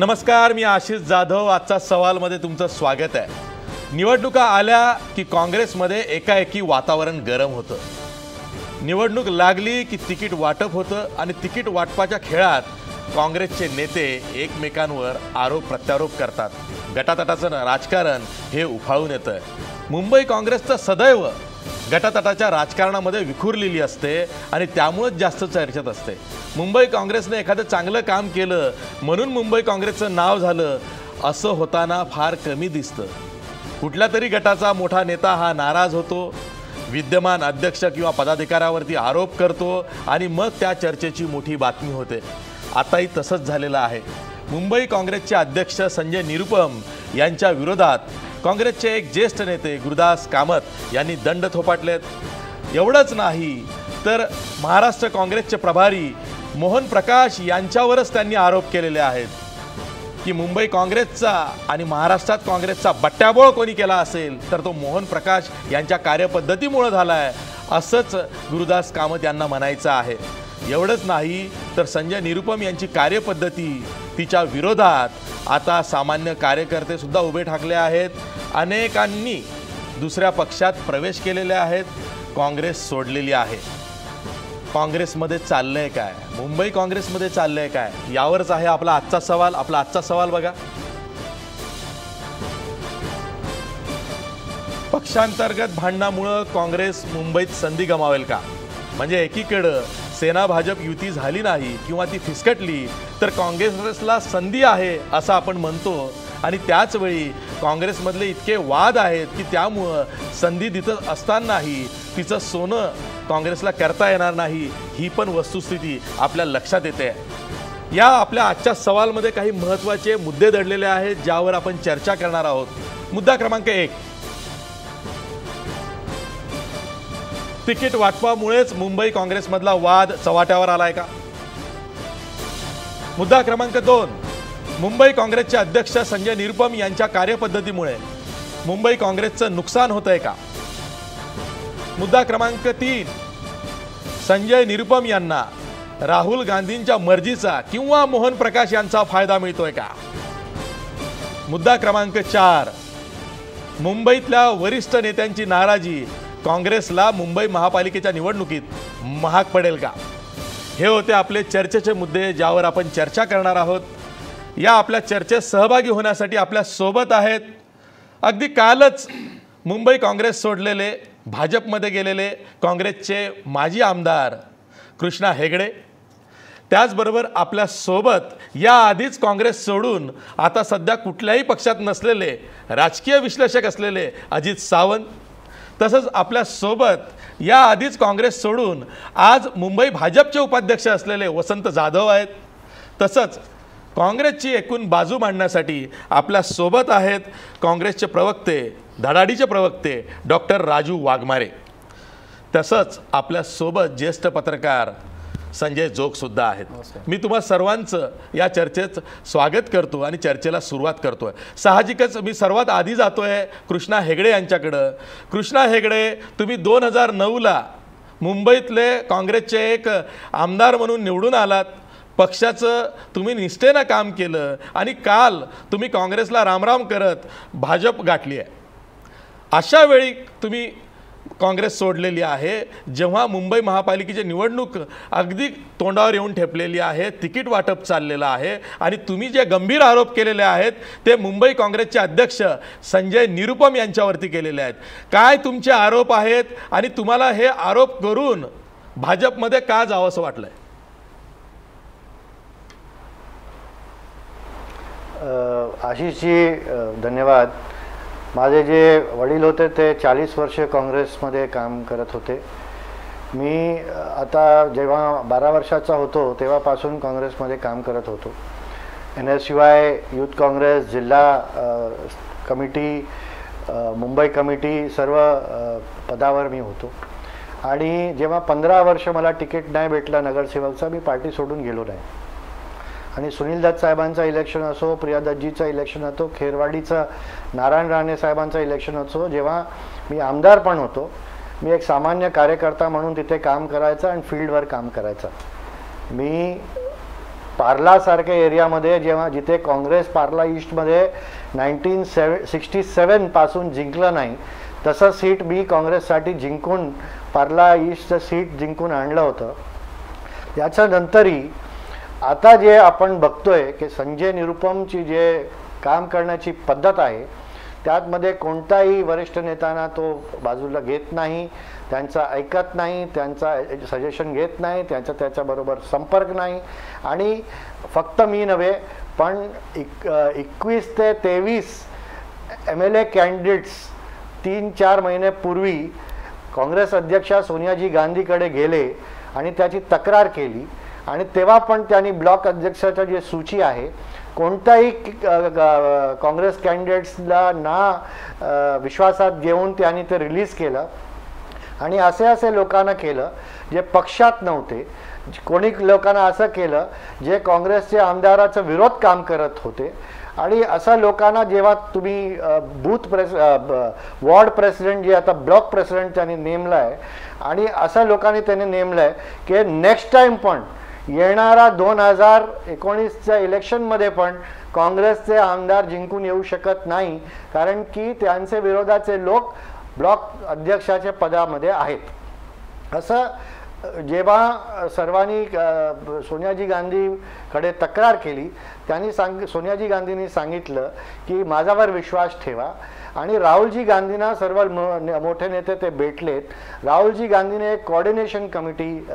नमस्कार, मी आशिष जाधव. आजचा सवालमध्ये तुमचं स्वागत आहे. निवडणुका आल्या की काँग्रेसमध्ये एकाएकी वातावरण गरम होतं. निवडणूक लागली की तिकीट वाटप होतं आणि तिकीट वाटपाच्या खेळात काँग्रेसचे नेते एकमेकांवर आरोप प्रत्यारोप करतात. गटातटाचं राजकारण हे उफाळून येतं. मुंबई काँग्रेसचं सदैव गटातटाच्या राजकारणामध्ये विखुरलेली असते आणि त्यामुळेच जास्त चर्चेत असते. मुंबई काँग्रेसने एखादं चांगलं काम केलं म्हणून मुंबई काँग्रेसचं नाव झालं असं होताना फार कमी दिसतं. कुठल्या तरी गटाचा मोठा नेता हा नाराज होतो, विद्यमान अध्यक्ष किंवा पदाधिकाऱ्यावरती आरोप करतो आणि मग त्या चर्चेची मोठी बातमी होते. आताही तसंच झालेलं आहे. मुंबई काँग्रेसचे अध्यक्ष संजय निरुपम यांच्या विरोधात काँग्रेसचे एक ज्येष्ठ नेते गुरुदास कामत यांनी दंड थोपटलेत. एवढंच नाही तर महाराष्ट्र काँग्रेसचे प्रभारी मोहन प्रकाश यांच्यावरच त्यांनी आरोप केलेले आहेत की मुंबई काँग्रेसचा आणि महाराष्ट्रात काँग्रेसचा बट्ट्याबोळ कोणी केला असेल तर तो मोहन प्रकाश यांच्या कार्यपद्धतीमुळे झाला आहे, असंच गुरुदास कामत यांना म्हणायचं आहे. एवढंच नाही तर संजय निरुपम यांची कार्यपद्धती तिच्या विरोधात आता सामान्य कार्यकर्ते सुद्धा उभे ठाकले आहेत. अनेकांनी दुसऱ्या पक्षात प्रवेश केलेले आहेत, काँग्रेस सोडलेली आहे. काँग्रेसमध्ये चाललंय काय, मुंबई काँग्रेसमध्ये चाललंय काय, यावरच आहे आपला आजचा सवाल. आपला आजचा सवाल बघा. पक्षांतर्गत भांडणामुळे काँग्रेस मुंबईत संधी गमावेल का? म्हणजे एकीकडे सेना भाजप युती झाली नाही किंवा ती फिसकटली तर काँग्रेसला संधी आहे असं आपण म्हणतो आणि त्याच वेळी काँग्रेसमधले इतके वाद आहेत की त्यामुळं संधी दिसत असतानाही तिचं सोनं काँग्रेसला करता येणार नाही, ही पण वस्तुस्थिती आपल्या लक्षात येते. या आपल्या आजच्या सवालमध्ये काही महत्त्वाचे मुद्दे दडलेले आहेत ज्यावर आपण चर्चा करणार आहोत. मुद्दा क्रमांक 1, तिकीट वाटपामुळेच मुंबई काँग्रेसमधला वाद चव्हाट्यावर आलाय का? मुद्दा क्रमांक 2, मुंबई काँग्रेसचे अध्यक्ष संजय निरुपम यांच्या कार्यपद्धतीमुळे मुंबई काँग्रेसचं नुकसान होतंय का? मुद्दा क्रमांक 3, संजय निरुपम यांना राहुल गांधींच्या मर्जीचा किंवा मोहन प्रकाश यांचा फायदा मिळतोय का? मुद्दा क्रमांक 4, मुंबईतल्या वरिष्ठ नेत्यांची नाराजी काँग्रेसला मुंबई महापालिकेच्या निवडणुकीत महाग पडेल का? हे होते आपले चर्चेचे मुद्दे ज्यावर आपण चर्चा करणार आहोत. या आपल्या चर्चेत सहभागी होण्यासाठी आपल्या सोबत आहेत अगदी कालच मुंबई काँग्रेस सोडलेले, भाजपमध्ये गेलेले काँग्रेसचे माजी आमदार कृष्णा हेगडे. त्याचबरोबर आपल्या सोबत याआधीच काँग्रेस सोडून आता सध्या कुठल्याही पक्षात नसलेले राजकीय विश्लेषक असलेले अजित सावंत. तसंच आपल्या सोबत याआधीच काँग्रेस सोडून आज मुंबई भाजपचे उपाध्यक्ष असलेले वसंत जाधव आहेत. तसंच काँग्रेसची एकूण बाजू मांडण्यासाठी आपल्या सोबत आहेत काँग्रेसचे प्रवक्ते, धडाडीचे प्रवक्ते डॉक्टर राजू वाघमारे. तसंच आपल्या सोबत ज्येष्ठ पत्रकार संजय जोग सुद्धा आहेत. मी तुम्हा सर्वांचं या चर्चेत स्वागत करतो आणि चर्चेला सुरुवात करतोय. साहजिकच मी सर्वात आधी जातोय कृष्णा हेगडे यांच्याकडं. कृष्णा हेगडे, तुम्ही 2009ला मुंबईतले काँग्रेसचे एक आमदार म्हणून निवडून आलात. पक्षाचं तुम्ही निष्ठेनं काम केलं आणि काल तुम्ही काँग्रेसला रामराम करत भाजप गाठली आहे. अशा वेळी तुम्ही काँग्रेस सोडलेली आहे जेव्हा मुंबई महापालिकेची निवडणूक अगदी तोंडावर येऊन ठेपलेली आहे, तिकीट वाटप चाललेलं आहे आणि तुम्ही जे गंभीर आरोप केलेले आहेत ते मुंबई काँग्रेसचे अध्यक्ष संजय निरुपम यांच्यावरती केलेले आहेत. काय तुमचे आरोप आहेत आणि तुम्हाला हे आरोप करून भाजपमध्ये का जावं असं वाटलंय? आशिषजी धन्यवाद. माझे जे वडील होते ते 40 वर्षे काँग्रेसमध्ये काम करत होते. मी आता जेव्हा 12 वर्षाचा होतो तेव्हापासून काँग्रेसमध्ये काम करत होतो. NSUI, यूथ काँग्रेस, जिल्हा कमिटी, मुंबई कमिटी सर्व पदावर मी होतो. आणि जेव्हा 15 वर्ष मला तिकीट नाही भेटलं नगरसेवकचा, मी पार्टी सोडून गेलो नाही. आणि सुनील दत्त साहेबांचं इलेक्शन असो, प्रिया दत्तजीचं इलेक्शन असो, खेरवाडीचं नारायण राणे साहेबांचं इलेक्शन असो, जेव्हा मी आमदार पण होतो, मी एक सामान्य कार्यकर्ता म्हणून तिथे काम करायचं आणि फील्डवर काम करायचं. मी पार्लासारख्या एरियामध्ये जेव्हा जिथे काँग्रेस पार्ला ईस्टमध्ये 1967 पासून जिंकलं नाही, तसं सीट मी काँग्रेससाठी जिंकून पार्ला ईस्टचं सीट जिंकून आणलं होतं. याच्यानंतरही आता जे आपण बघतोय की संजय निरुपमची जे काम करण्याची पद्धत आहे त्यामध्ये कोणताही वरिष्ठ नेत्यांना तो बाजूला घेत नाही, त्यांचा ऐकत नाही, त्यांचा सजेशन घेत नाही, त्याच्याबरोबर संपर्क नाही. आणि फक्त मी नव्हे पण 21 ते 23 MLA कॅन्डिडेट्स 3-4 महिन्यापूर्वी काँग्रेस अध्यक्षा सोनियाजी गांधीकडे गेले आणि त्याची तक्रार केली. आणि तेव्हा पण त्यांनी ब्लॉक अध्यक्षाची जी सूची आहे कोणत्याही काँग्रेस कॅन्डिडेट्सला ना विश्वासात घेऊन त्यांनी ते रिलीज केलं. आणि असे लोकांना केलं जे पक्षात नव्हते. कोणी लोकांना असं केलं जे काँग्रेसचे आमदाराचा विरोध काम करत होते. आणि अशा लोकांना जेव्हा तुम्ही वॉर्ड प्रेसिडेंट जे आता ब्लॉक प्रेसिडेंट त्यांनी नेमलं आहे आणि अशा लोकांनी त्यांनी नेमलं आहे की नेक्स्ट टाईम पण येणारा 2019च्या इलेक्शनमध्ये पण काँग्रेसचे आमदार जिंकून येऊ शकत नाही, कारण की त्यांचे विरोधाचे लोक ब्लॉक अध्यक्षाच्या पदामध्ये आहेत. असं जेव्हा सर्वांनी सोनियाजी गांधीकडे तक्रार केली त्यांनी सोनियाजी गांधींनी सांगितलं की माझ्यावर विश्वास ठेवा. आणि राहुलजी गांधींना सर्व मोठे नेते ते भेटलेत. राहुलजी गांधीने एक कोऑर्डिनेशन कमिटी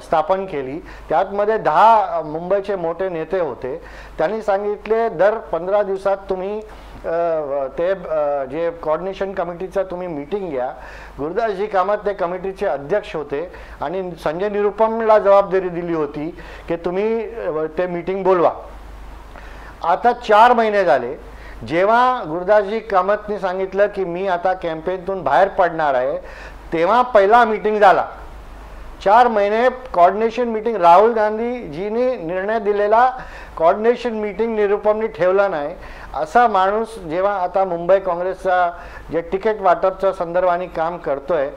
स्थापन केली. त्यातमध्ये 10 मुंबईचे मोठे नेते होते. त्यांनी सांगितले दर 15 दिवसात तुम्ही ते जे कोऑर्डिनेशन कमिटीचा तुम्ही मीटिंग घ्या. गुरुदासजी कामत ते कमिटीचे अध्यक्ष होते आणि संजय निरुपमला जबाबदारी दिली होती की तुम्ही ते मीटिंग बोलवा. आता 4 महिने झाले. जेव्हा गुरुदासजी कामतने सांगितलं की मी आता कॅम्पेनतून बाहेर पडणार आहे तेव्हा पहिला मीटिंग झाला. 4 महिने कोऑर्डिनेशन मीटिंग राहुल गांधीजींनी निर्णय दिलेला कोऑर्डिनेशन मीटिंग निरुपमने ठेवला नाही. असा माणूस जेव्हा आता मुंबई काँग्रेसचा जे तिकीट वाटपच्या संदर्भाने काम करतोय,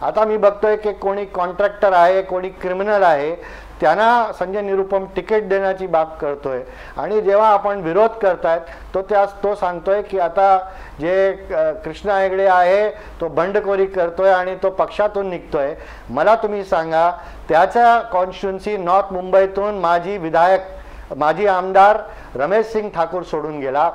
आता मी बघतोय की कोणी कॉन्ट्रॅक्टर आहे, कोणी क्रिमिनल आहे, त्यांना संजय निरुपम तिकीट देण्याची बाब करतोय. आणि जेव्हा आपण विरोध करतायत तो सांगतोय की आता जे कृष्णा हेगडे आहे तो बंडखोरी करतोय आणि तो पक्षातून निघतोय. मला तुम्ही सांगा त्याच्या कॉन्स्टिट्युन्सी नॉर्थ मुंबईतून माजी आमदार रमेश सिंग ठाकूर सोडून गेला.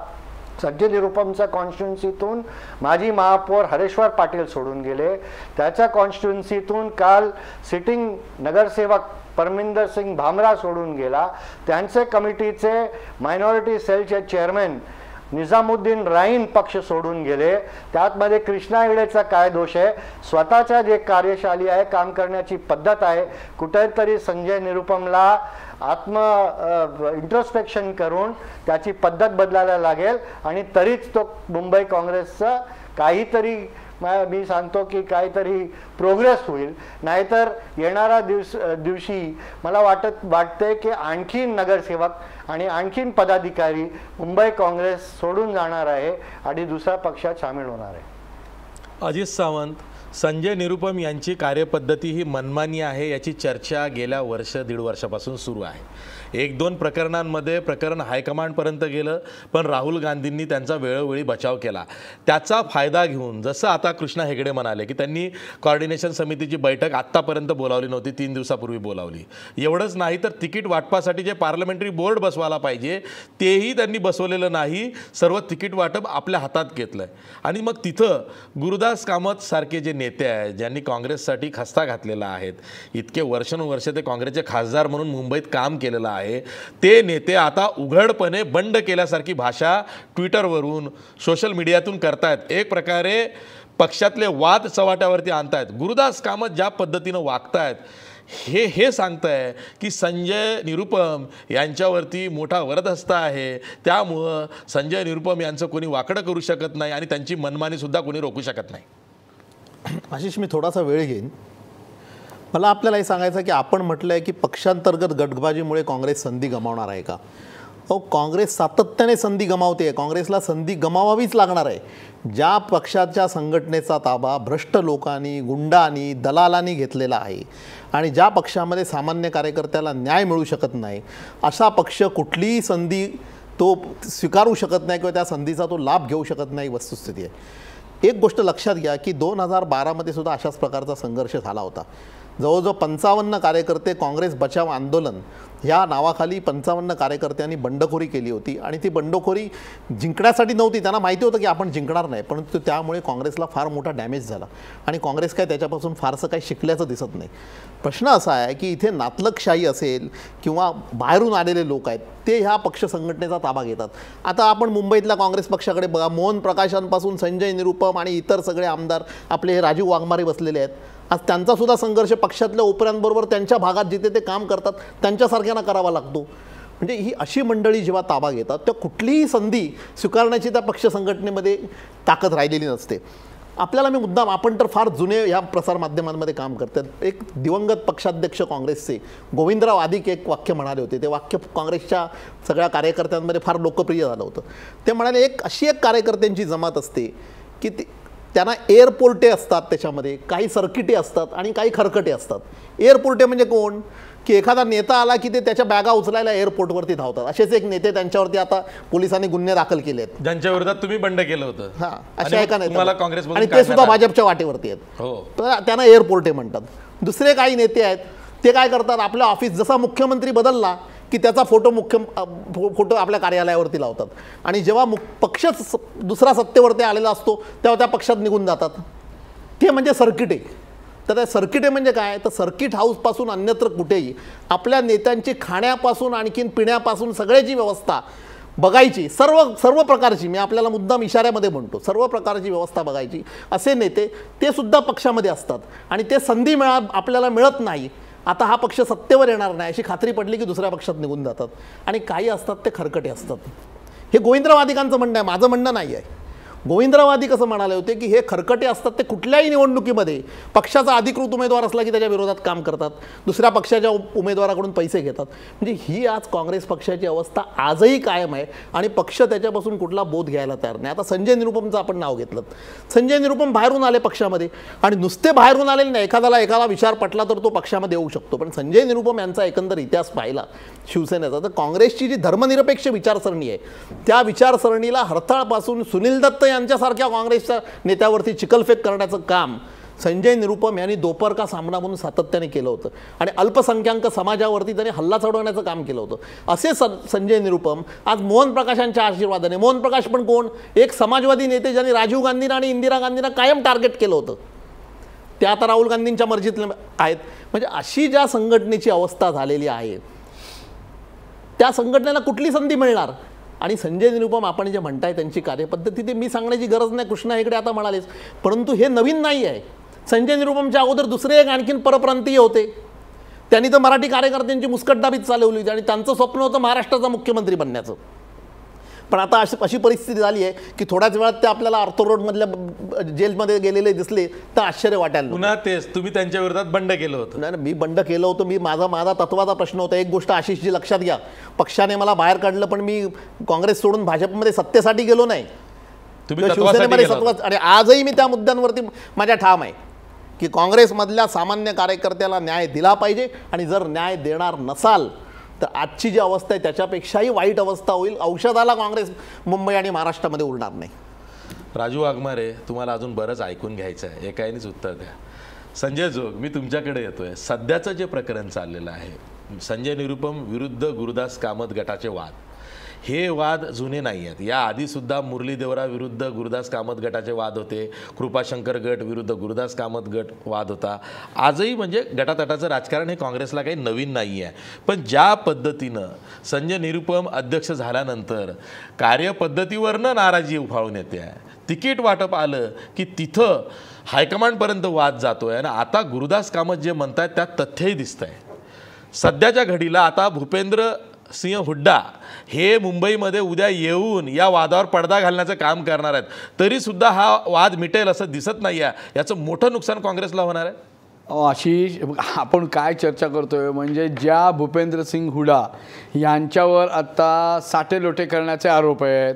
संजय निरुपमच्या कॉन्स्टिट्युन्सीतून माजी महापौर हरेश्वर पाटील सोडून गेले. त्याच्या कॉन्स्टिट्युन्सीतून काल सिटिंग नगरसेवक परमिंदर सिंग भामरा सोडून गेला. त्यांचे कमिटीचे मायनॉरिटी सेलचे चेअरमॅन निजामुद्दीन राईन पक्ष सोडून गेले. त्यातमध्ये कृष्णा हेगडेचा काय दोष आहे? स्वतःच्या जे कार्यशाली आहे, काम करण्याची पद्धत आहे, कुठेतरी संजय निरुपमला इंट्रोस्पेक्शन करून त्याची पद्धत बदलायला लागेल आणि तरीच तो मुंबई काँग्रेसचा काहीतरी मी सांगतो की काहीतरी प्रोग्रेस होईल. नाहीतर येणाऱ्या दिवशी मला वाटते की आणखीन नगरसेवक आणि आणखीन पदाधिकारी मुंबई काँग्रेस सोडून जाणार आहे आणि दुसऱ्या पक्षात सामील होणार आहे. अजित सावंत, संजय निरुपम यांची कार्यपद्धती ही मनमानी आहे याची चर्चा गेल्या 1-1.5 वर्षापासून सुरू आहे. 1-2 प्रकरणांमध्ये प्रकरण हायकमांडपर्यंत गेलं, पण राहुल गांधींनी त्यांचा वेळोवेळी बचाव केला. त्याचा फायदा घेऊन जसं आता कृष्णा हेगडे म्हणाले की त्यांनी कोऑर्डिनेशन समितीची बैठक आत्तापर्यंत बोलावली नव्हती, 3 दिवसापूर्वी बोलावली. एवढंच नाही तर तिकीट वाटपासाठी जे पार्लमेंटरी बोर्ड बसवायला पाहिजे तेही त्यांनी बसवलेलं नाही. सर्व तिकीट वाटप आपल्या हातात घेतलंय. आणि मग तिथं गुरुदास कामत सारखे जे नेते आहेत ज्यांनी काँग्रेससाठी खस्ता घातलेला आहेत, इतके वर्षानुवर्ष ते काँग्रेसचे खासदार म्हणून मुंबईत काम केलेलं आहे, ते नेते आता उघडपणे बंड केल्यासारखी भाषा ट्विटरवरून सोशल मीडियातून करतायत. एक प्रकारे पक्षातले वाद चव्हाट्यावरती आणतायत. गुरुदास कामत ज्या पद्धतीनं वागतायत हे सांगताय की संजय निरुपम यांच्यावरती मोठा वरदहस्त आहे, त्यामुळं संजय निरुपम यांचं कोणी वाकडं करू शकत नाही आणि त्यांची मनमानीसुद्धा कोणी रोखू शकत नाही. आशिष, मी थोडासा वेळ घेईन. मला आपल्याला हे सांगायचं की आपण म्हटलं आहे की पक्षांतर्गत गटबाजीमुळे काँग्रेस संधी गमावणार आहे का? काँग्रेस सातत्याने संधी गमावते. काँग्रेसला संधी गमावावीच लागणार आहे. ज्या पक्षाच्या संघटनेचा ताबा भ्रष्ट लोकांनी, गुंडांनी, दलालांनी घेतलेला आहे आणि ज्या पक्षामध्ये सामान्य कार्यकर्त्याला न्याय मिळू शकत नाही, असा पक्ष कुठलीही संधी तो स्वीकारू शकत नाही किंवा त्या संधीचा तो लाभ घेऊ शकत नाही, वस्तुस्थिती आहे. एक गोष्ट लक्षात घ्या की 2012मध्ये सुद्धा अशाच प्रकारचा संघर्ष झाला होता. जवळजवळ 55 कार्यकर्ते काँग्रेस बचाव आंदोलन ह्या नावाखाली 55 कार्यकर्त्यांनी बंडखोरी केली होती आणि ती बंडखोरी जिंकण्यासाठी नव्हती. त्यांना माहिती होतं की आपण जिंकणार नाही, परंतु त्यामुळे काँग्रेसला फार मोठा डॅमेज झाला आणि काँग्रेस काय त्याच्यापासून फारसं काही शिकल्याचं दिसत नाही. प्रश्न असा आहे की इथे नातलगशाही असेल किंवा बाहेरून आलेले लोक आहेत ते ह्या पक्ष संघटनेचा ताबा घेतात. आता आपण मुंबईतल्या काँग्रेस पक्षाकडे बघा, मोहन प्रकाशांपासून संजय निरुपम आणि इतर सगळे आमदार आपले हे राजीव वाघमारे बसलेले आहेत. आज त्यांचा सुद्धा संघर्ष पक्षातल्या उपऱ्यांबरोबर त्यांच्या भागात जिथे ते काम करतात त्यांच्यासारख्यांना करावा लागतो. म्हणजे ही अशी मंडळी जेव्हा ताबा घेतात तेव्हा कुठलीही संधी स्वीकारण्याची त्या पक्ष संघटनेमध्ये ताकद राहिलेली नसते. आपल्याला मी मुद्दाम, आपण तर फार जुने ह्या प्रसारमाध्यमांमध्ये काम करतात. एक दिवंगत पक्षाध्यक्ष काँग्रेसचे गोविंदराव आदिक एक वाक्य म्हणाले होते. ते वाक्य काँग्रेसच्या सगळ्या कार्यकर्त्यांमध्ये फार लोकप्रिय झालं होतं. ते म्हणाले, अशी एक कार्यकर्त्यांची जमात असते की त्यांना एअरपोर्टे असतात, त्याच्यामध्ये काही सर्किटे असतात आणि काही खरकटे असतात. एअरपोर्टे म्हणजे कोण, की एखादा नेता आला की ते त्याच्या बॅगा उचलायला एअरपोर्टवरती धावतात. असेच एक नेते, त्यांच्यावरती आता पोलिसांनी गुन्हे दाखल केले आहेत, ज्यांच्या विरोधात तुम्ही बंड केलं होतं. हां, अशा एका नेत्याला, आणि ते काढण्यात सुद्धा भाजपच्या वाटेवरती आहेत. हो, तर त्यांना एअरपोर्टे म्हणतात. दुसरे काही नेते आहेत ते काय करतात, आपल्या ऑफिस, जसा मुख्यमंत्री बदलला की त्याचा फोटो आपल्या कार्यालयावरती लावतात आणि जेव्हा पक्षच दुसरा सत्तेवरती आलेला असतो तेव्हा त्या पक्षात निघून जातात. ते म्हणजे सर्किटे. तर त्या सर्किटे म्हणजे काय, तर सर्किट हाऊसपासून अन्यत्र कुठेही आपल्या नेत्यांची खाण्यापासून आणखीन पिण्यापासून सगळ्याची व्यवस्था बघायची, सर्व प्रकारची. मी आपल्याला मुद्दाम इशाऱ्यामध्ये म्हणतो, सर्व प्रकारची व्यवस्था बघायची. असे नेते ते सुद्धा पक्षामध्ये असतात आणि ते संधी आपल्याला मिळत नाही. आता हा पक्ष सत्तेवर येणार नाही अशी खात्री पडली की दुसऱ्या पक्षात निघून जातात. आणि काही असतात ते खरकटे असतात. हे गोविंदराव आदिकांचं म्हणणं आहे, माझं म्हणणं नाही आहे. गोविंदराव आदी कसं म्हणाले होते की हे खरकटे असतात ते कुठल्याही निवडणुकीमध्ये पक्षाचा अधिकृत उमेदवार असला की त्याच्या विरोधात काम करतात, दुसऱ्या पक्षाच्या उमेदवाराकडून पैसे घेतात. म्हणजे ही आज काँग्रेस पक्षाची अवस्था आजही कायम आहे आणि पक्ष त्याच्यापासून कुठला बोध घ्यायला तयार नाही. आता संजय निरुपमचं आपण नाव घेतलं. संजय निरुपम बाहेरून आले पक्षामध्ये आणि नुसते बाहेरून आलेले नाही, एखादा विचार पटला तर तो पक्षामध्ये येऊ शकतो. पण संजय निरुपम यांचा एकंदर इतिहास पाहिला शिवसेनेचा, तर काँग्रेसची जी धर्मनिरपेक्ष विचारसरणी आहे त्या विचारसरणीला हरताळपासून सुनील दत्त यांच्यासारख्या काँग्रेसच्या नेत्यावरती चिखलफेक करण्याचं काम संजय निरुपम यांनी दोपहर का सामना म्हणून सातत्याने केलं होतं आणि अल्पसंख्याक समाजावरती त्यांनी हल्ला चढवण्याचं काम केलं होतं. असे संजय निरुपम आज मोहन प्रकाशांच्या आशीर्वादाने, मोहन प्रकाश पण कोण, एक समाजवादी नेते ज्यांनी राजीव गांधींना आणि इंदिरा गांधींना कायम टार्गेट केलं होतं, ते आता राहुल गांधींच्या मर्जीतले आहेत. म्हणजे अशी ज्या संघटनेची अवस्था झालेली आहे त्या संघटनेला कुठली संधी मिळणार. आणि संजय निरुपम आपण जे म्हणताय त्यांची कार्यपद्धती ते मी सांगण्याची गरज नाही, कृष्णा हेगडे आता म्हणालेच, परंतु हे नवीन नाही आहे. संजय निरुपमच्या अगोदर दुसरे एक आणखीन परप्रांतीय होते, त्यांनी तर मराठी कार्यकर्त्यांची मुस्कटदाबीत चालवली होती आणि त्यांचं स्वप्न होतं महाराष्ट्राचा मुख्यमंत्री बनण्याचं. पण आता अशी परिस्थिती झाली आहे की थोड्याच वेळात ते आपल्याला आर्थर रोडमधल्या जेलमध्ये गेलेले दिसले तर आश्चर्य वाटायला. पुन्हा तेच तुम्ही त्यांच्या विरोधात बंड केलं होतं. नाही, मी बंड केलं होतं. मी माझा तत्वाचा प्रश्न होता. एक गोष्ट आशिषजी लक्षात घ्या, पक्षाने मला बाहेर काढलं पण मी काँग्रेस सोडून भाजपमध्ये सत्तेसाठी गेलो नाही, तुम्ही शिवसेनेमध्ये सत्वाच. आणि आजही मी त्या मुद्द्यांवरती माझ्या ठाम आहे की काँग्रेसमधल्या सामान्य कार्यकर्त्याला न्याय दिला पाहिजे आणि जर न्याय देणार नसाल तर आजची जी अवस्था आहे त्याच्यापेक्षाही वाईट अवस्था होईल. औषधाला काँग्रेस मुंबई आणि महाराष्ट्रामध्ये उरणार नाही. राजू वाघमारे, तुम्हाला अजून बरंच ऐकून घ्यायचं आहे, एकानेच उत्तर द्या. संजय जोग, मी तुमच्याकडे येतोय. सध्याचं जे प्रकरण चाललेलं आहे, संजय निरुपम विरुद्ध गुरुदास कामत गटाचे वाद, हे वाद जुने नाही आहेत. या आधीसुद्धा मुरली देवरा विरुद्ध गुरुदास कामत गटाचे वाद होते, कृपाशंकर गट विरुद्ध गुरुदास कामत गट वाद होता. आजही म्हणजे गटातटाचं राजकारण हे काँग्रेसला काही नवीन नाही आहे. पण ज्या पद्धतीनं संजय निरुपम अध्यक्ष झाल्यानंतर कार्यपद्धतीवरनं नाराजी उफाळून येते आहे, तिकीट वाटप आलं की तिथं हायकमांडपर्यंत वाद जातो आहे आणि आता गुरुदास कामत जे म्हणतात त्यात तथ्यही दिसतं आहे. सध्याच्या घडीला आता भूपेंद्र सिंह हुड्डा हे मुंबईमध्ये उद्या येऊन या वादावर पडदा घालण्याचं काम करणार आहेत, तरीसुद्धा हा वाद मिटेल असं दिसत नाही आहे. याचं मोठं नुकसान काँग्रेसला होणार आहे. आशिष, आपण काय चर्चा करतोय म्हणजे ज्या भूपेंद्र सिंग हुडा यांच्यावर आता साटेलोटे करण्याचे आरोप आहेत,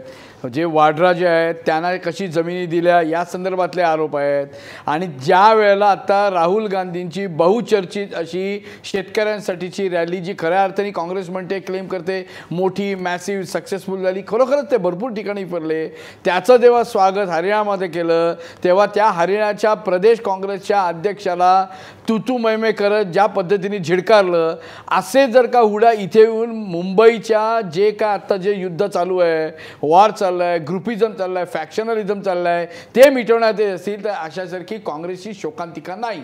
जे वाड्रा जे आहेत त्यांना कशी जमिनी दिल्या या संदर्भातले आरोप आहेत, आणि ज्या वेळेला आता राहुल गांधींची बहुचर्चित अशी शेतकऱ्यांसाठीची रॅली जी खऱ्या अर्थाने काँग्रेस म्हणते, क्लेम करते मोठी मॅसिव्ह सक्सेसफुल झाली, खरोखरच ते भरपूर ठिकाणी फिरले, त्याचं जेव्हा स्वागत हरियाणामध्ये केलं तेव्हा त्या हरियाणाच्या प्रदेश काँग्रेसच्या अध्यक्षाला तुतू मैमे करत ज्या पद्धतीने झिडकारलं, असे जर का हुडा इथे येऊन मुंबईच्या जे काय आत्ता जे युद्ध चालू आहे, वॉर चाललं आहे, ग्रुपिझम चाललं आहे, फॅक्शनलिझम चाललं आहे, ते मिटवण्यात येत असतील तर अशासारखी काँग्रेसची शोकांतिका नाही.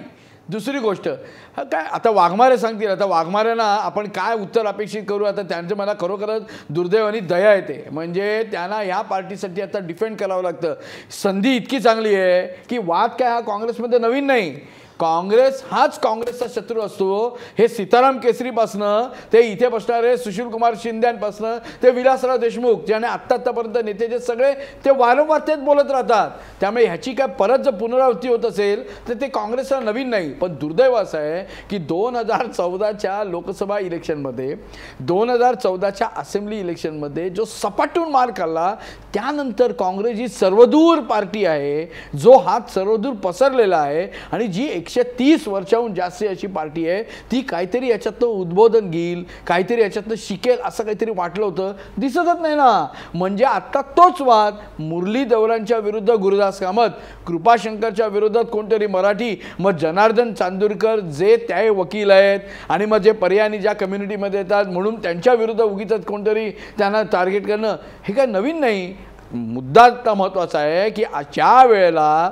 दुसरी गोष्ट काय आता वाघमारे सांगतील, आता वाघमाऱ्यांना आपण काय उत्तर अपेक्षित करू, आता त्यांचं मला खरोखरच दुर्दैवाने दया येते, म्हणजे त्यांना ह्या पार्टीसाठी आता डिफेंड करावं लागतं. संधी इतकी चांगली आहे की वाद काय हा काँग्रेसमध्ये नवीन नाही, काँग्रेस हाच काँग्रेसचा शत्रू असतो. हे सीताराम केसरीपासनं ते इथे बसणारे सुशीलकुमार शिंद्यांपासनं ते विलासराव देशमुख ज्याने आत्तापर्यंत नेते जे सगळे ते वारंवार तेच बोलत राहतात. त्यामुळे ह्याची काय परत जर पुनरावृत्ती होत असेल तर ते काँग्रेसला नवीन नाही. पण दुर्दैव असं आहे की 2014च्या लोकसभा इलेक्शनमध्ये, 2014च्या असेंब्ली इलेक्शनमध्ये जो सपाटून मार खाल्ला, त्यानंतर काँग्रेस ही सर्वदूर पार्टी आहे, जो हात सर्वदूर पसरलेला आहे आणि जी 130 वर्षाहून जास्त अशी पार्टी आहे, ती काहीतरी याच्यातनं उद्बोधन घेईल, काहीतरी याच्यातनं शिकेल असं काहीतरी वाटलं होतं, दिसतच नाही ना. म्हणजे आत्ता तोच वाद मुरली देवरांच्या विरुद्ध गुरुदास कामत, कृपाशंकरच्या विरोधात कोणतरी मराठी, मग जनार्दन चांदूरकर जे त्या वकील आहेत, आणि मग जे पर्यायी ज्या कम्युनिटीमध्ये येतात म्हणून त्यांच्या विरुद्ध उगीच कोणतरी त्यांना टार्गेट करणं, हे काय नवीन नाही. मुद्दा आता महत्त्वाचा आहे की ज्या वेळेला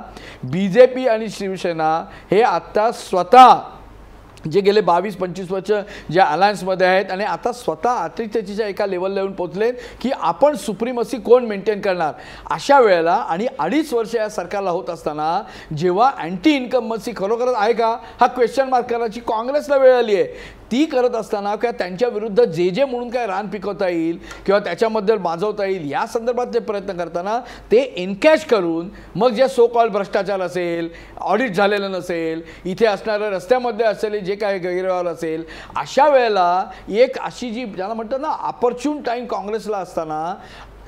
BJP आणि शिवसेना हे आत्ता स्वतः जे गेले 22-25 वर्ष ज्या अलायन्समध्ये आहेत आणि आता स्वतः आर्थिकतेच्या एका लेवलला येऊन पोचलेत की आपण सुप्रीमसी कोण मेंटेन करणार, अशा वेळेला आणि 2.5 वर्ष या सरकारला होत असताना जेव्हा अँटी इन्कमसी खरोखरच आहे का हा क्वेश्चन मार्क करायची काँग्रेसला वेळ आली आहे. ती करत असताना किंवा त्यांच्या विरुद्ध जे म्हणून काय रान पिकवता येईल किंवा त्याच्याबद्दल माजवता येईल या संदर्भातले प्रयत्न करताना ते एनकॅश करून मग जे सो कॉल भ्रष्टाचार असेल, ऑडिट झालेलं नसेल, इथे असणाऱ्या रस्त्यामध्ये असलेले जे काय गैरव्यवहार असेल, अशा वेळेला एक अशी जी ज्याला म्हणतात ना ऑपॉर्च्युन टाईम काँग्रेसला असताना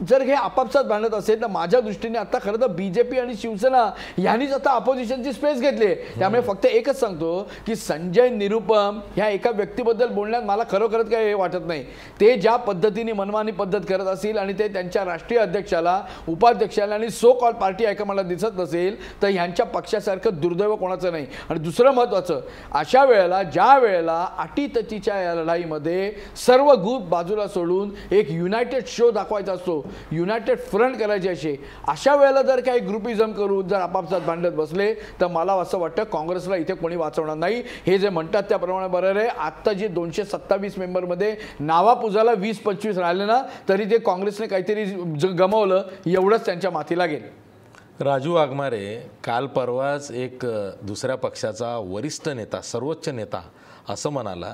जर हे आपापसात भांडत असेल तर माझ्या दृष्टीने आता खरं तर BJP आणि शिवसेना यांनीच आता अपोजिशनची स्पेस घेतली. त्यामुळे फक्त एकच सांगतो की संजय निरुपम ह्या एका व्यक्तीबद्दल बोलण्यात मला खरोखरच काही वाटत नाही. ते ज्या पद्धतीने मनमानी पद्धत करत असतील आणि ते त्यांच्या राष्ट्रीय अध्यक्षाला, उपाध्यक्षाला आणि सो कॉल पार्टी आहे का मला दिसत नसेल तर ह्यांच्या पक्षासारखं दुर्दैव कोणाचं नाही. आणि दुसरं महत्त्वाचं, अशा वेळेला ज्या वेळेला अटीतटीच्या या लढाईमध्ये सर्व ग्रुप बाजूला सोडून एक युनायटेड शो दाखवायचा असतो, युनायटेड फ्रंट करायचे असे, अशा वेळेला जर काही ग्रुपिझम करून जर आपापसात भांडत बसले तर मला असं वाटतं काँग्रेसला इथे कोणी वाचवणार नाही. हे जे म्हणतात त्याप्रमाणे बरोबर आहे. आत्ता जे 227 मेंबरमध्ये नावापुजाला 20-25 राहिले ना तरी ते काँग्रेसने काहीतरी गमावलं एवढंच त्यांच्या माथी लागेल. राजू वाघमारे काल परवाच एक दुसऱ्या पक्षाचा वरिष्ठ नेता, सर्वोच्च नेता असं म्हणाला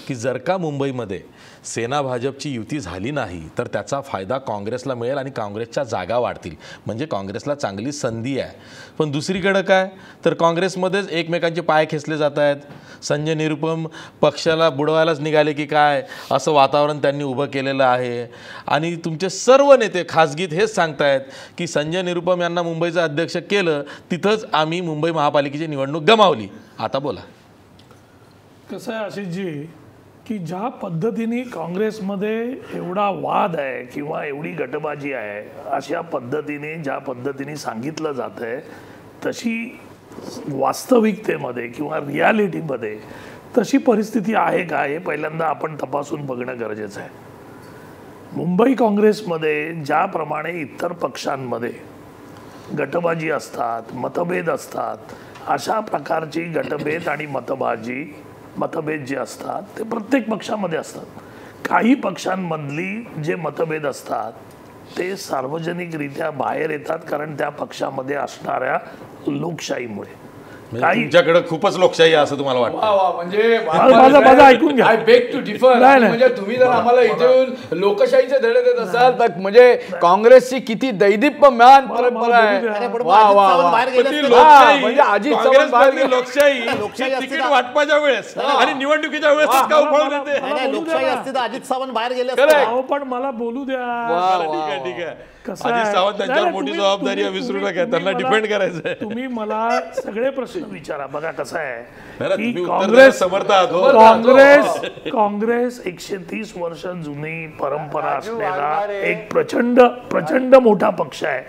की जर का मुंबईमध्ये सेना भाजपची युती झाली नाही तर त्याचा फायदा काँग्रेसला मिळेल आणि काँग्रेसच्या जागा वाढतील, म्हणजे काँग्रेसला चांगली संधी आहे. पण दुसरीकडं काय तर काँग्रेसमध्येच एकमेकांचे पाय खेचले जात आहेत. संजय निरुपम पक्षाला बुडवायलाच निघाले की काय असं वातावरण त्यांनी उभं केलेलं आहे. आणि तुमचे सर्व नेते खासगीत हेच सांगतायत की संजय निरुपम यांना मुंबईचं अध्यक्ष केलं तिथंच आम्ही मुंबई महापालिकेची निवडणूक गमावली. आता बोला. कसं आहे आशिषजी की ज्या पद्धतीने काँग्रेसमध्ये एवढा वाद आहे किंवा एवढी गटबाजी आहे, अशा पद्धतीने ज्या पद्धतीने सांगितलं जातं आहे तशी वास्तविकतेमध्ये किंवा रियालिटीमध्ये तशी परिस्थिती आहे का हे पहिल्यांदा आपण तपासून बघणं गरजेचं आहे. मुंबई काँग्रेसमध्ये ज्याप्रमाणे इतर पक्षांमध्ये गटबाजी असतात, मतभेद असतात, अशा प्रकारची गटभेद आणि मतभेद जे असतात ते प्रत्येक पक्षामध्ये असतात. काही पक्षांमधली जे मतभेद असतात ते सार्वजनिकरित्या बाहेर येतात कारण त्या पक्षामध्ये असणाऱ्या लोकशाहीमुळे. तुमच्याकडे खूपच लोकशाही आहे असं तुम्हाला वाटतं? वा वा, म्हणजे माझं ऐकून घ्या. I beg to differ. म्हणजे तुम्ही जर आम्हाला इथे लोकशाहीचे धडे देत असाल तर म्हणजे काँग्रेसची किती दैदिप्यमान परंपरा आहे. वा वा वा. म्हणजे अजित चव्हाण बाहेर गेले. लोकशाही तिकीट वाटपाच्या वेळेस आणि निवडणुकीच्या वेळेस का उफाळून येते? लोकशाही असते तर अजित सावंत बाहेर गेले असते. पण मला बोलू द्या. ठीक आहे. अजित सावंत त्यांच्यावर मोठी जबाबदारी आहे, विसरू नका, त्यांना डिपेंड करायचं. तुम्ही मला सगळे प्रश्न विचारा. बघा कसं आहे की काँग्रेस 130 वर्ष जुनी परंपरा असलेला एक प्रचंड मोठा पक्ष आहे.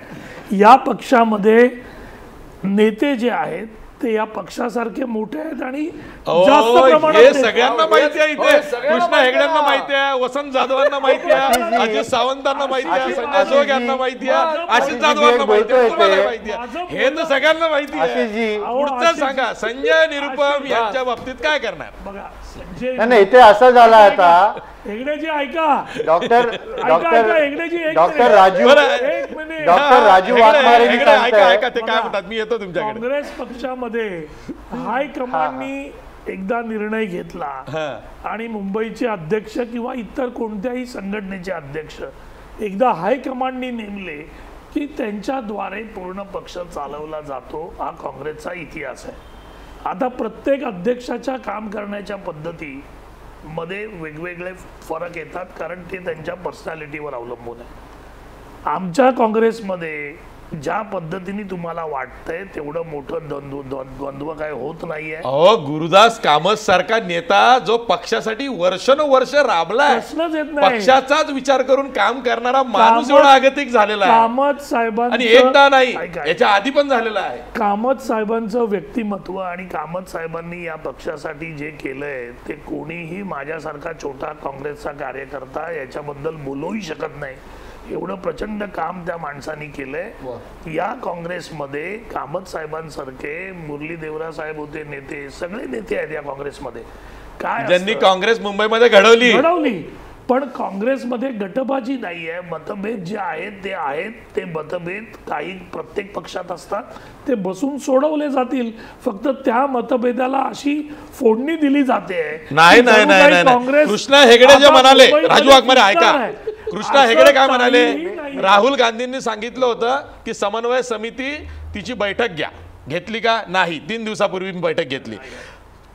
या पक्षामध्ये नेते जे आहेत ते या पक्षासारखे मोठे आहेत आणि जास्त प्रमाणात सगळ्यांना माहिती आहे. इथे कृष्णा हेगड्यांना माहिती आहे, वसंत जाधवांना माहिती आहे, अजित सावंतांना माहिती आहे, संजय राऊत यांना माहिती आहे, आशिष जाधवांना माहिती आहे, तुम्हाला माहिती आहे. हे तर सगळ्यांना माहिती आहे. पुढचं सांगा, संजय निरुपम यांच्या बाबतीत काय करणार? बघा संजय नाही, इथे असं झालं आता हेगडेजी ऐका. डॉक्टर राजू वाघमारे ऐका ते काय म्हणतात. मी येतो तुमच्याकडे. काँग्रेस पक्षामध्ये हायकमांडनी एकदा निर्णय घेतला आणि मुंबईचे अध्यक्ष किंवा इतर कोणत्याही संघटनेचे अध्यक्ष एकदा हायकमांडनी नेमले की त्यांच्याद्वारे पूर्ण पक्ष चालवला जातो. हा काँग्रेसचा इतिहास आहे. आता प्रत्येक अध्यक्षाच्या काम करण्याच्या पद्धती मध्ये वेगवेगळे फरक येतात कारण ते त्यांच्या पर्सनॅलिटीवर अवलंबून आहे. आमच्या काँग्रेसमध्ये ज्या पद्धतीने तुम्हाला वाटतंय तेवढं मोठं द्वंद्व काय होत नाहीये. गुरुदास कामत सारखा नेता जो पक्षासाठी वर्षानुवर्ष राबलाय, पक्षाचाच विचार करून काम करणारा माणूस एवढा आगतिक झालेला आहे. कामत साहेबांचं आणि एकदा नाही, याच्या आधी पण झालेला आहे. कामत साहेबांचं व्यक्तिमत्व आणि कामत साहेबांनी या पक्षासाठी जे केलंय ते कोणीही माझ्यासारखा छोटा काँग्रेसचा कार्यकर्ता याच्याबद्दल बोलूही शकत नाही. एवढं प्रचंड काम त्या माणसांनी केलंय. या काँग्रेसमध्ये कामत साहेबांसारखे मुरली देवरा साहेब होते नेते, सगळे नेते आहेत या काँग्रेसमध्ये. काय ज्यांनी काँग्रेस मुंबईमध्ये घडवली. पण काँग्रेसमध्ये गटबाजी नाहीये. मतभेद जे आहेत ते मतभेद काही प्रत्येक पक्षात असतात, ते बसून सोडवले जातील. फक्त त्या मतभेदाला अशी फोडणी दिली जाते. नाही कृष्णा हेगडे जे म्हणाले, राजू वाघमारे ऐका, कृष्णा हेगडे काय म्हणाले, राहुल गांधींनी सांगितलं होतं की समन्वय समिती तिची बैठक घेतली का? नाही. 3 दिवसापूर्वी बैठक घेतली.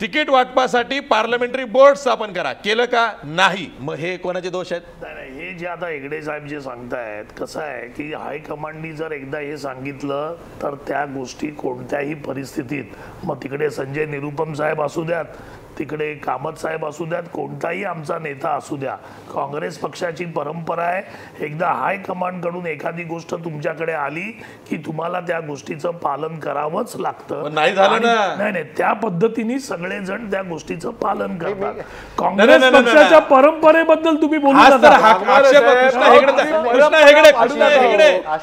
तिकीट वाटपासाठी पार्लमेंटरी बोर्ड स्थापन करा, केलं का? नाही. मग हे कोणाचे दोष आहेत? नाही, हे जे आता हेगडे साहेब जे सांगतायत, कसं आहे की हायकमांडनी जर एकदा हे सांगितलं तर त्या गोष्टी कोणत्याही परिस्थितीत, मग तिकडे संजय निरुपम साहेब असू द्यात, तिकडे कामत साहेब असू द्यात, कोणताही आमचा नेता असू द्या, काँग्रेस पक्षाची परंपरा आहे, एकदा हायकमांड कडून एखादी गोष्ट तुमच्याकडे आली की तुम्हाला त्या गोष्टीचं पालन करावंच लागतं. नाही झालं ना. नाही, त्या पद्धतीने सगळेजण त्या गोष्टीचं पालन करतात. काँग्रेस पक्षाच्या परंपरेबद्दल तुम्ही बोलू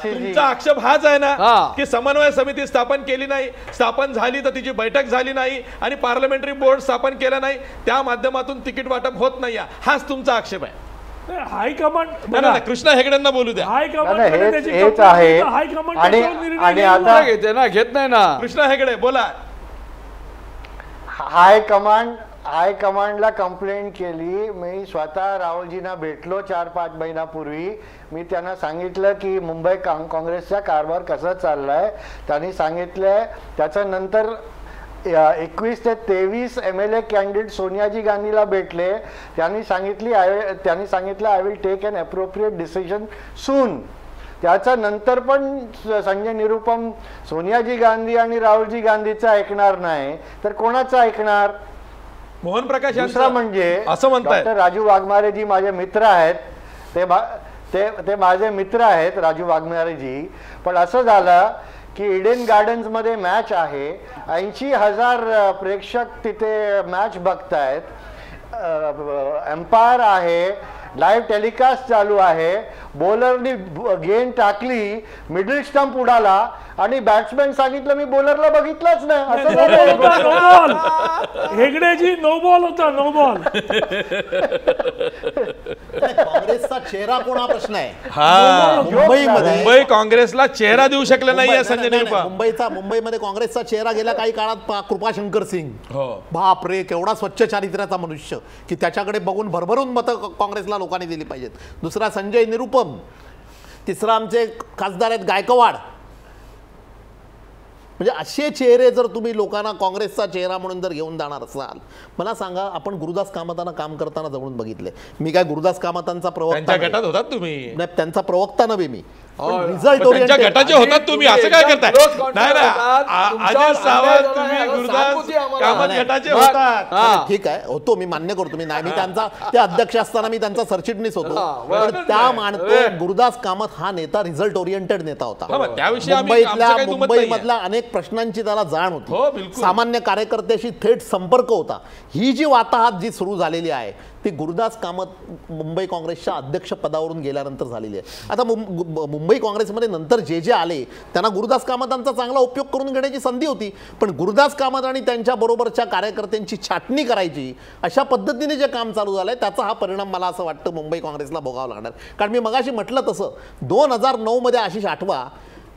तुमचा आक्षेप हाच आहे ना की समन्वय समिती स्थापन केली नाही, स्थापन झाली तर तिची बैठक झाली नाही आणि पार्लमेंटरी बोर्ड स्थापन केलं नाही, त्या माध्यमातून तिकीट वाटप होत नाही, हाच तुमचा आक्षेप आहे. हायकमांड कृष्णा हेगडेंना बोलू द्या. हेच आहे आणि आता घेत नाही ना. कृष्णा हेगडे बोला. हायकमांडला कंप्लेंट केली. मी स्वतः राहुलजींना भेटलो 4-5 महिन्यापूर्वी. मी त्यांना सांगितलं की मुंबई काँग्रेसचा कारभार कसा चाललाय. त्यांनी सांगितलंय. त्याच्यानंतर 21 ते 23 MLA कॅन्डिडेट सोनियाजी गांधीला भेटले. त्यांनी सांगितलं I will take an appropriate decision soon. त्याच्यानंतर पण संजय निरुपम सोनियाजी गांधी आणि राहुलजी गांधीचं ऐकणार नाही तर कोणाचं ऐकणार? मोहन प्रकाश. दुसरं म्हणजे असं म्हणतात डॉक्टर राजू वाघमारेजी माझे मित्र आहेत. ते माझे मित्र आहेत राजू वाघमारेजी. पण असं झालं की इडन गार्डन्स मध्ये मॅच आहे, 80,000 प्रेक्षक तिथे मॅच बघतायत, एम्पायर आहे, लाईव्ह टेलिकास्ट चालू आहे, बॉलरनी गेंद टाकली, मिडल स्टंप उडाला आणि बॅट्समॅन सांगितलं मी बॉलरला बघितलंच नाही असं नो बॉल होता, no ball. Hegde ji no ball होता, नो बॉल. काँग्रेसचा चेहरा कोण हा प्रश्न आहे. हा, मुंबईमध्ये मुंबई काँग्रेसला चेहरा देऊ शकले नाही संजय निरुपम. मुंबईमध्ये काँग्रेसचा चेहरा गेल्या काही काळात कृपाशंकर सिंग. हो, बाप रे, केवढा स्वच्छ चारित्र्याचा मनुष्य की त्याच्याकडे बघून भरभरून मतं काँग्रेसला लोकांनी दिली पाहिजेत. दुसरा संजय निरुपम. तिसरा आमचे खासदार आहेत गायकवाड. म्हणजे असे चेहरे जर तुम्ही लोकांना काँग्रेसचा चेहरा म्हणून जर घेऊन जाणार असाल, मला सांगा, आपण गुरुदास कामतांना काम करताना जवळून बघितले. मी काय गुरुदास कामतांचा प्रवक्ता त्यांच्या गटात होतात तुम्ही. नाही, त्यांचा प्रवक्ता नव्हे मी. रिझल्ट त्यांच्या गटाचे होतात तुम्ही, असं काय करताय. नाही अजय सावंत तुम्ही गुरुदास कामत गटाचे होतात. ठीक आहे, होतो मी, मान्य करतो. मी नाही, मी त्यांचा त्या अध्यक्ष असताना मी त्यांचा सरचिटणीस होतो. पण त्या मानतो गुरुदास कामत हा नेता रिझल्ट ओरिएंटेड नेता होता. मुंबईमधल्या अनेक प्रश्नांची त्याला जाण होती. सामान्य कार्यकर्त्याशी थेट संपर्क होता. ही जी वाताहत जी सुरू झालेली आहे ती गुरुदास कामत मुंबई काँग्रेसच्या अध्यक्ष पदावरून गेल्यानंतर झालेली आहे. आता मुंबई काँग्रेसमध्ये नंतर जे जे आले त्यांना गुरुदास कामतांचा चांगला उपयोग करून घेण्याची संधी होती. पण गुरुदास कामत आणि त्यांच्या बरोबरच्या कार्यकर्त्यांची छाटणी करायची अशा पद्धतीने जे काम चालू झालंय त्याचा हा परिणाम मला असं वाटतं मुंबई काँग्रेसला भोगावं लागणार. कारण मी मगाशी म्हटलं तसं 2009 मध्ये आशिष आठवा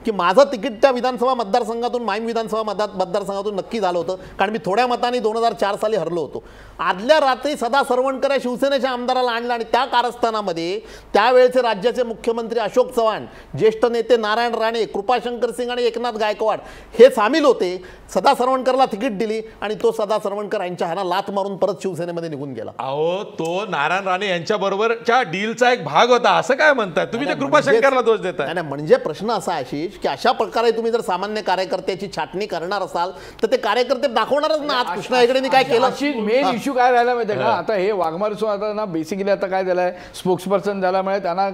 की माझं तिकीट त्या विधानसभा मतदारसंघातून, माईम विधानसभा मतदारसंघातून नक्की झालं होतं. कारण मी थोड्या मतांनी 2004 साली हरलो होतो. आदल्या रात्री सदा सरवणकर या शिवसेनेच्या आमदाराला आणलं आणि त्या कारस्थानामध्ये त्यावेळेचे राज्याचे मुख्यमंत्री अशोक चव्हाण, ज्येष्ठ नेते नारायण राणे, कृपाशंकर सिंग आणि एकनाथ गायकवाड हे सामील होते. सदा सरवणकरला तिकीट दिली आणि तो सदा सरवणकर यांच्या हाना लात मारून परत शिवसेनेमध्ये निघून गेला. अहो, तो नारायण राणे यांच्या बरोबरच्या डीलचा एक भाग होता, असं काय म्हणताय तुम्ही? ते कृपाशंकरला दोष देताय. नाही, म्हणजे प्रश्न असा आहे की अशा प्रकारे तुम्ही जर सामान्य कार्यकर्त्याची छाटणी करणार असाल तर ते कार्यकर्ते दाखवणारच ना. आज कृष्णा हेगडेंनी काय केलं? मेन इश्यू काय राहिला माहिती का, आता हे वाघमारे आता ना बेसिकली आता काय झालंय, स्पोक्सपर्सन झाल्यामुळे त्यांना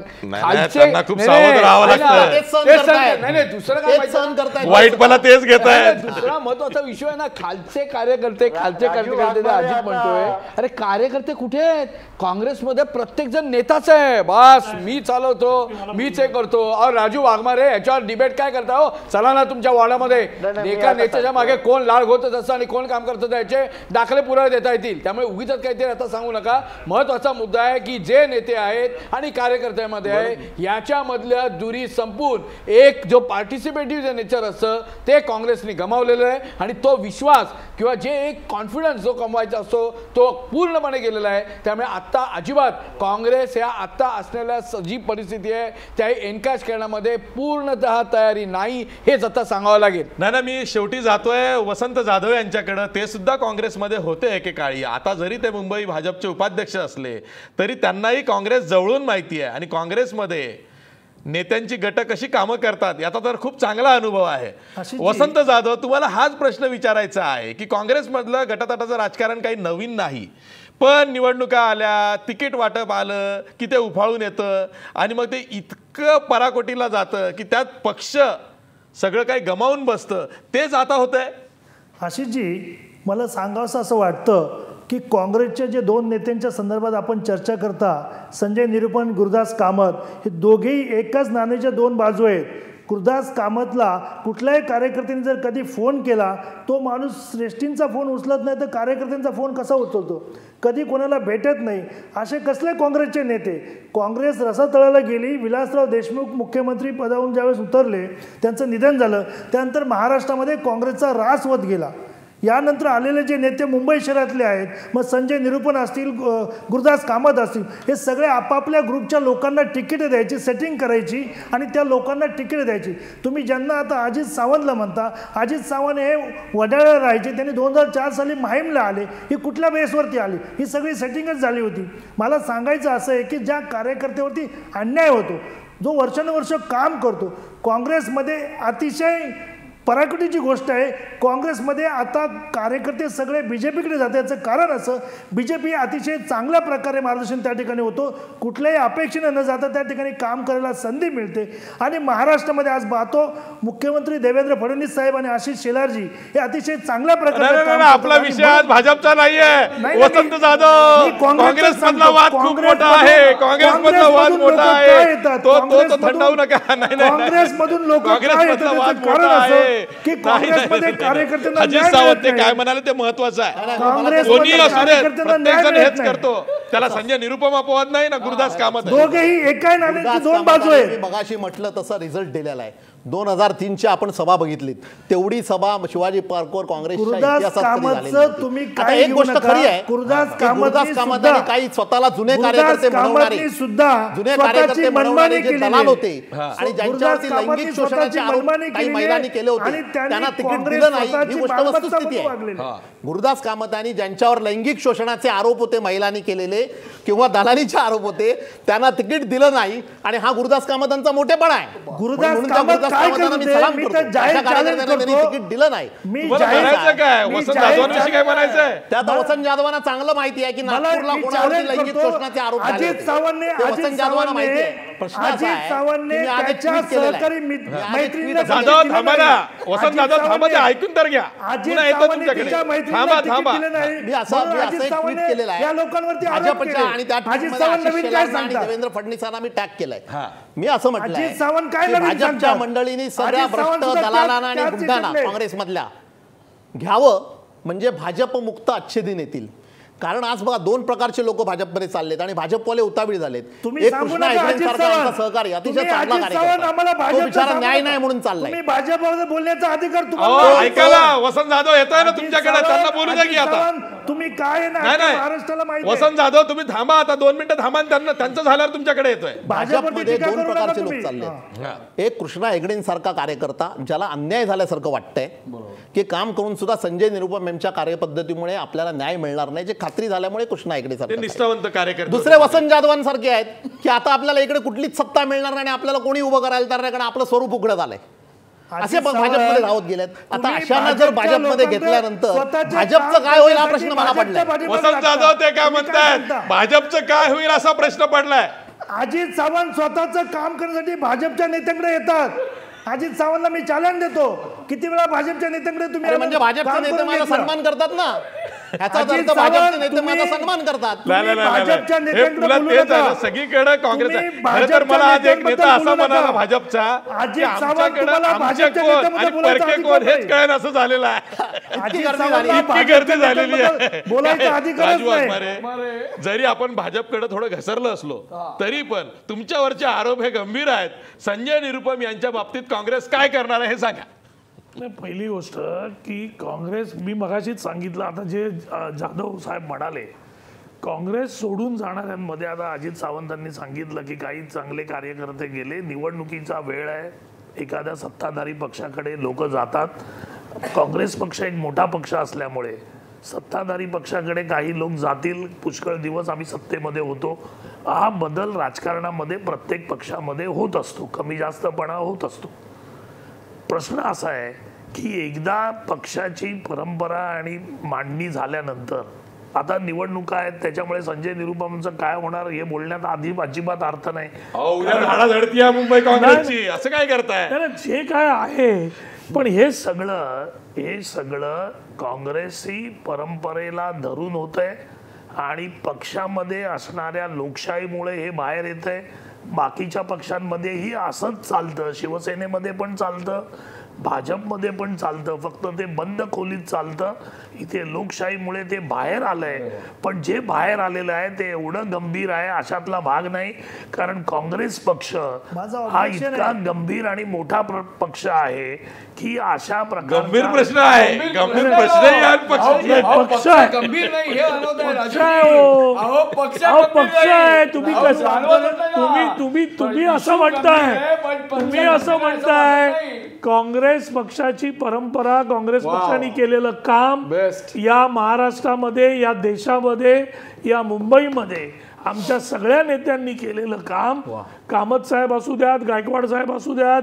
खूप सावध राहावं लागतं. नाही, दुसरं काय सहन करताय, वाईटपणा तेच घेत आहे. दुसरा महत्वाचा विषय आहे ना, खालचे कार्यकर्ते अजित म्हणतोय, अरे कार्यकर्ते कुठे आहेत? काँग्रेसमध्ये प्रत्येक जण नेताच आहे. बस मी चालवतो, मीच हे करतो. और राजू वाघमारे याच्यावर डिबेट काय करता हो? चला ना तुमच्या वॉर्डामध्ये एका नेत्याच्या मागे कोण लाळ घोतत असतं आणि कोण काम करतं याचे दाखले पुरावे देता येतील. त्यामुळे उगीच काहीतरी आता सांगू नका. महत्वाचा मुद्दा आहे की जे नेते आहेत आणि कार्यकर्त्यामध्ये आहे याच्यामधल्या दुरी संपून एक जो पार्टिसिपेटिव्ह जे नेचर असतं ते काँग्रेसने गमावलेलं आहे आणि तो विश्वास किंवा जे एक कॉन्फिडन्स जो कमवायचा असतो तो पूर्णपणे गेलेला आहे. त्यामुळे आत्ता अजिबात काँग्रेस या आत्ता असलेल्या जी परिस्थिती आहे त्या एनकॅश करण्यामध्ये पूर्णतः तयारी नाही, हेच आता सांगावं लागेल. नाही, मी शेवटी जातोय वसंत जाधव यांच्याकडे. ते सुद्धा काँग्रेसमध्ये होते एकेकाळी. आता जरी ते मुंबई भाजपचे उपाध्यक्ष असले तरी त्यांनाही काँग्रेस जवळून माहिती आहे आणि काँग्रेसमध्ये नेत्यांची गट कशी कामं करतात याचा तर खूप चांगला अनुभव आहे. वसंत जाधव, तुम्हाला हाच प्रश्न विचारायचा आहे की काँग्रेसमधलं गटातटाचं राजकारण काही नवीन नाही, पण निवडणुका आल्या, तिकीट वाटप आलं की ते उफाळून येतं आणि मग ते इतकं पराकोटीला जातं की त्यात पक्ष सगळं काही गमावून बसतं. तेच आता होतंय. आशिषजी, मला सांगावंसं असं वाटतं की काँग्रेसच्या जे दोन नेत्यांच्या संदर्भात आपण चर्चा करता, संजय निरुपम, गुरुदास कामत, हे दोघेही एकाच नाण्याच्या दोन बाजू आहेत. गुरुदास कामतला कुठल्याही कार्यकर्त्याने जर कधी फोन केला तो माणूस श्रेष्ठींचा फोन उचलत नाही तर कार्यकर्त्यांचा फोन कसा उचलतो? कधी कोणाला भेटत नाही. असे कसले काँग्रेसचे नेते? काँग्रेस रसातळाला गेली. विलासराव देशमुख मुख्यमंत्री पदावरून ज्यावेळेस उतरले, त्यांचं निधन झालं, त्यानंतर महाराष्ट्रामध्ये काँग्रेसचा ऱ्हास होत गेला. यानंतर आलेले जे नेते मुंबई शहरातले आहेत, मग संजय निरुपम असतील, गुरुदास कामत असतील, हे सगळे आपापल्या ग्रुपच्या लोकांना तिकीटं द्यायची, सेटिंग करायची आणि त्या लोकांना तिकीटं द्यायची. तुम्ही ज्यांना आता अजित सावंतला म्हणता, अजित सावंत हे वडाळ्याला राहायचे, त्यांनी 2004 साली माहीमला आले. ही कुठल्या बेसवरती आली? ही सगळी सेटिंगच झाली होती. मला सांगायचं असं आहे की ज्या कार्यकर्त्यावरती अन्याय होतो, जो वर्षानुवर्ष काम करतो, काँग्रेसमध्ये अतिशय पराकुटीची गोष्ट आहे. काँग्रेसमध्ये आता कार्यकर्ते सगळे बीजेपीकडे जातात. याचं कारण असं, बीजेपी अतिशय चांगल्या प्रकारे मार्गदर्शन त्या ठिकाणी होतो, कुठल्याही अपेक्षेने न जाता त्या ठिकाणी काम करायला संधी मिळते. आणि महाराष्ट्रामध्ये आज पाहतो मुख्यमंत्री देवेंद्र फडणवीस साहेब आणि आशिष शेलारजी हे अतिशय चांगल्या प्रकारे. आपला विषय आज भाजपचा नाहीये. वसंत जाधव, काँग्रेस मधला वाद खूप मोठा आहे. काँग्रेस मधला वाद मोठा आहे, तो थंडावू नका. काँग्रेसमधून लोक की काँग्रेसमध्ये कार्यकर्त्यांना अजित सावंत ते काय म्हणाले ते महत्वाचं आहे. कोणी असू दे, प्रत्येक जण हेच करतो. त्याला संजय निरुपम अपवाद नाही ना, गुरुदास कामत. दोघेही एकाही नाण्याची दोन बाजू आहे. मगाशी म्हटलं तसा रिझल्ट दिलेला आहे. 2003ची आपण सभा बघितलीत, तेवढी सभा शिवाजी पार्कवर काँग्रेसच्या इतिहासात तुम्ही आता एक गोष्ट खरी आहे, गुरुदास कामत आणि काही स्वतःला जुने कार्यकर्ते म्हणणारे सुद्धा जुने कार्यकर्ते म्हणणारे जे दलाल होते आणि ज्यांच्यावरती लैंगिक शोषणाचे आरोप काही महिलांनी केले होते त्यांना तिकीट दिलं नाही, ही गोष्ट वस्तुस्थिती आहे. गुरुदास कामत आणि ज्यांच्यावर लैंगिक शोषणाचे आरोप होते महिलांनी केलेले किंवा दलालीचे आरोप होते त्यांना तिकीट दिलं नाही, आणि हा गुरुदास कामतांचा मोठेपणा आहे. गुरुदास कामत काय करतो मी तर जाहीर तिकीट दिलं नाही. वसंत जाधवांविषयी काय म्हणायचंय? त्यात वसंत जाधवांना चांगलं माहिती आहे की नागपूरला कोणावरती लैंगिक शोषणाचे आरोप झाले होते. वसंत जाधवांना माहिती आहे. प्रश्न असा आहे, जाधव थांबा ना, वसंत जाधव थांबा, ते ऐकून तर घ्या. येतो तुमच्याकडे. थांबा थांबा. मी असं एक ट्विट केलेलं आहे भाजपच्या, आणि त्या ट्विटमध्ये देवेंद्र फडणवीसांना मी टॅग केलंय. मी असं म्हटलंय भाजपच्या मंडळींनी सगळ्या भ्रष्ट दलालांना आणि गुंडांना काँग्रेसमधल्या घ्यावं म्हणजे भाजप मुक्त अच्छे दिन येतील. कारण आज बघा 2 प्रकारचे लोक भाजपमध्ये चाललेत आणि भाजपवाले उतावीळ झालेत. एक कृष्णा हेगडेंसारखा सहकारी अतिशय चांगला कार्यकर्ता, तो बिचारा न्याय नाही म्हणून चाललाय. भाजपमध्ये बोलण्याचा अधिकार तुम्हाला ऐकायला वसंत जाधव येतोय ना तुमच्याकडे, त्यांना बोलू द्या की आता. तुम्ही काय महाराष्ट्राला माहिती. वसंत जाधव तुम्ही थांबा आता, 2 मिनिटं थांबा, त्यांना त्यांचं झाल्यावर तुमच्याकडे येतोय. भाजपमध्ये 2 प्रकारचे लोक चालले. एक कृष्णा हेगडेंसारखा कार्यकर्ता ज्याला अन्याय झाल्यासारखं वाटतंय की काम करून सुद्धा संजय निरुपम यांच्या कार्यपद्धतीमुळे आपल्याला न्याय मिळणार नाही, जे खात्री झाल्यामुळे कृष्णा हेगडे सारखे निष्ठावंत कार्यकर्ते. दुसरे वसंत जाधवांसारखे आहेत की आता आपल्याला इकडे कुठलीच सत्ता मिळणार नाही, आपल्याला कोणी उभं करायला तयार नाही, कारण आपलं स्वरूप उघडं झालंय. असे भाजपमध्ये धावत गेलेत. आता अशांना जर भाजपमध्ये घेतल्यानंतर भाजपचं काय होईल हा प्रश्न मला पडलाय. वसंत जाधव ते काय म्हणतात, भाजपचं काय होईल असा प्रश्न पडलाय. अजित सावंत स्वतःचं काम करण्यासाठी भाजपच्या नेत्यांकडे येतात. अजित सावंतला मी चॅलेंज देतो, किती वेळा भाजपच्या नेत्यांकडे तुम्ही म्हणजे भाजपचे नेते माझा सन्मान करतात ना, ह्याचा अर्थ भाजपचे नेते माझा सन्मान करतात. सगळीकडे काँग्रेस आहे. खरं तर मला आज एक नेता असा म्हणाला भाजपचा, आमचे कोण आणि परके कोण हेच कळेल असं झालेलं आहे. इतकी गर्दी झालेली आहे. राजू वाघमारे, जरी आपण भाजपकडे थोडं घसरलं असलो तरी पण तुमच्यावरचे आरोप हे गंभीर आहेत. संजय निरुपम यांच्या बाबतीत काँग्रेस काय करणार आहे हे सांगा. पहिली गोष्ट की काँग्रेस, मी मगाशीच सांगितलं, आता जे जाधव साहेब म्हणाले काँग्रेस सोडून जाणाऱ्यांमध्ये, आता अजित सावंतांनी सांगितलं की काही चांगले कार्यकर्ते गेले, निवडणुकीचा वेळ आहे, एखाद्या सत्ताधारी पक्षाकडे लोक जातात. काँग्रेस पक्ष एक मोठा पक्ष असल्यामुळे सत्ताधारी पक्षाकडे काही लोक जातील, पुष्कळ दिवस आम्ही सत्तेमध्ये होतो. हा बदल राजकारणामध्ये प्रत्येक पक्षामध्ये होत असतो, कमी जास्तपणा होत असतो. प्रश्न असा आहे की एकदा पक्षाची परंपरा आणि मांडणी झाल्यानंतर आता निवडणुका आहेत, त्याच्यामुळे संजय निरुपमचं काय होणार हे बोलण्यात आधी अजिबात अर्थ नाही. मुंबई काँग्रेसची असं काय करताय, जे काय आहे. पण हे सगळं काँग्रेसची परंपरेला धरून होतंय आणि पक्षामध्ये असणाऱ्या लोकशाहीमुळे हे बाहेर येतंय. बाकीच्या पक्षांमध्येही असंच चालतं, शिवसेनेमध्ये पण चालतं, भाजपमध्ये पण चालतं, फक्त ते बंद खोलीत चालतं. इथे लोकशाहीमुळे ते बाहेर आलंय, पण जे बाहेर आलेलं आहे ते एवढं गंभीर आहे अशातला भाग नाही. कारण काँग्रेस पक्ष हा इतका गंभीर आणि मोठा पक्ष आहे की अशा प्रकार गंभीर प्रश्न आहे. गंभीर पक्ष गंभीर नाही, हे पक्ष आहे. तुम्ही असं म्हणताय काँग्रेस पक्षाची परंपरा, काँग्रेस पक्षाने केलेलं काम या महाराष्ट्रामध्ये, या देशामध्ये, या मुंबईमध्ये आमच्या सगळ्या नेत्यांनी केलेलं काम, कामत साहेब असू द्यात, गायकवाड साहेब असू द्यात,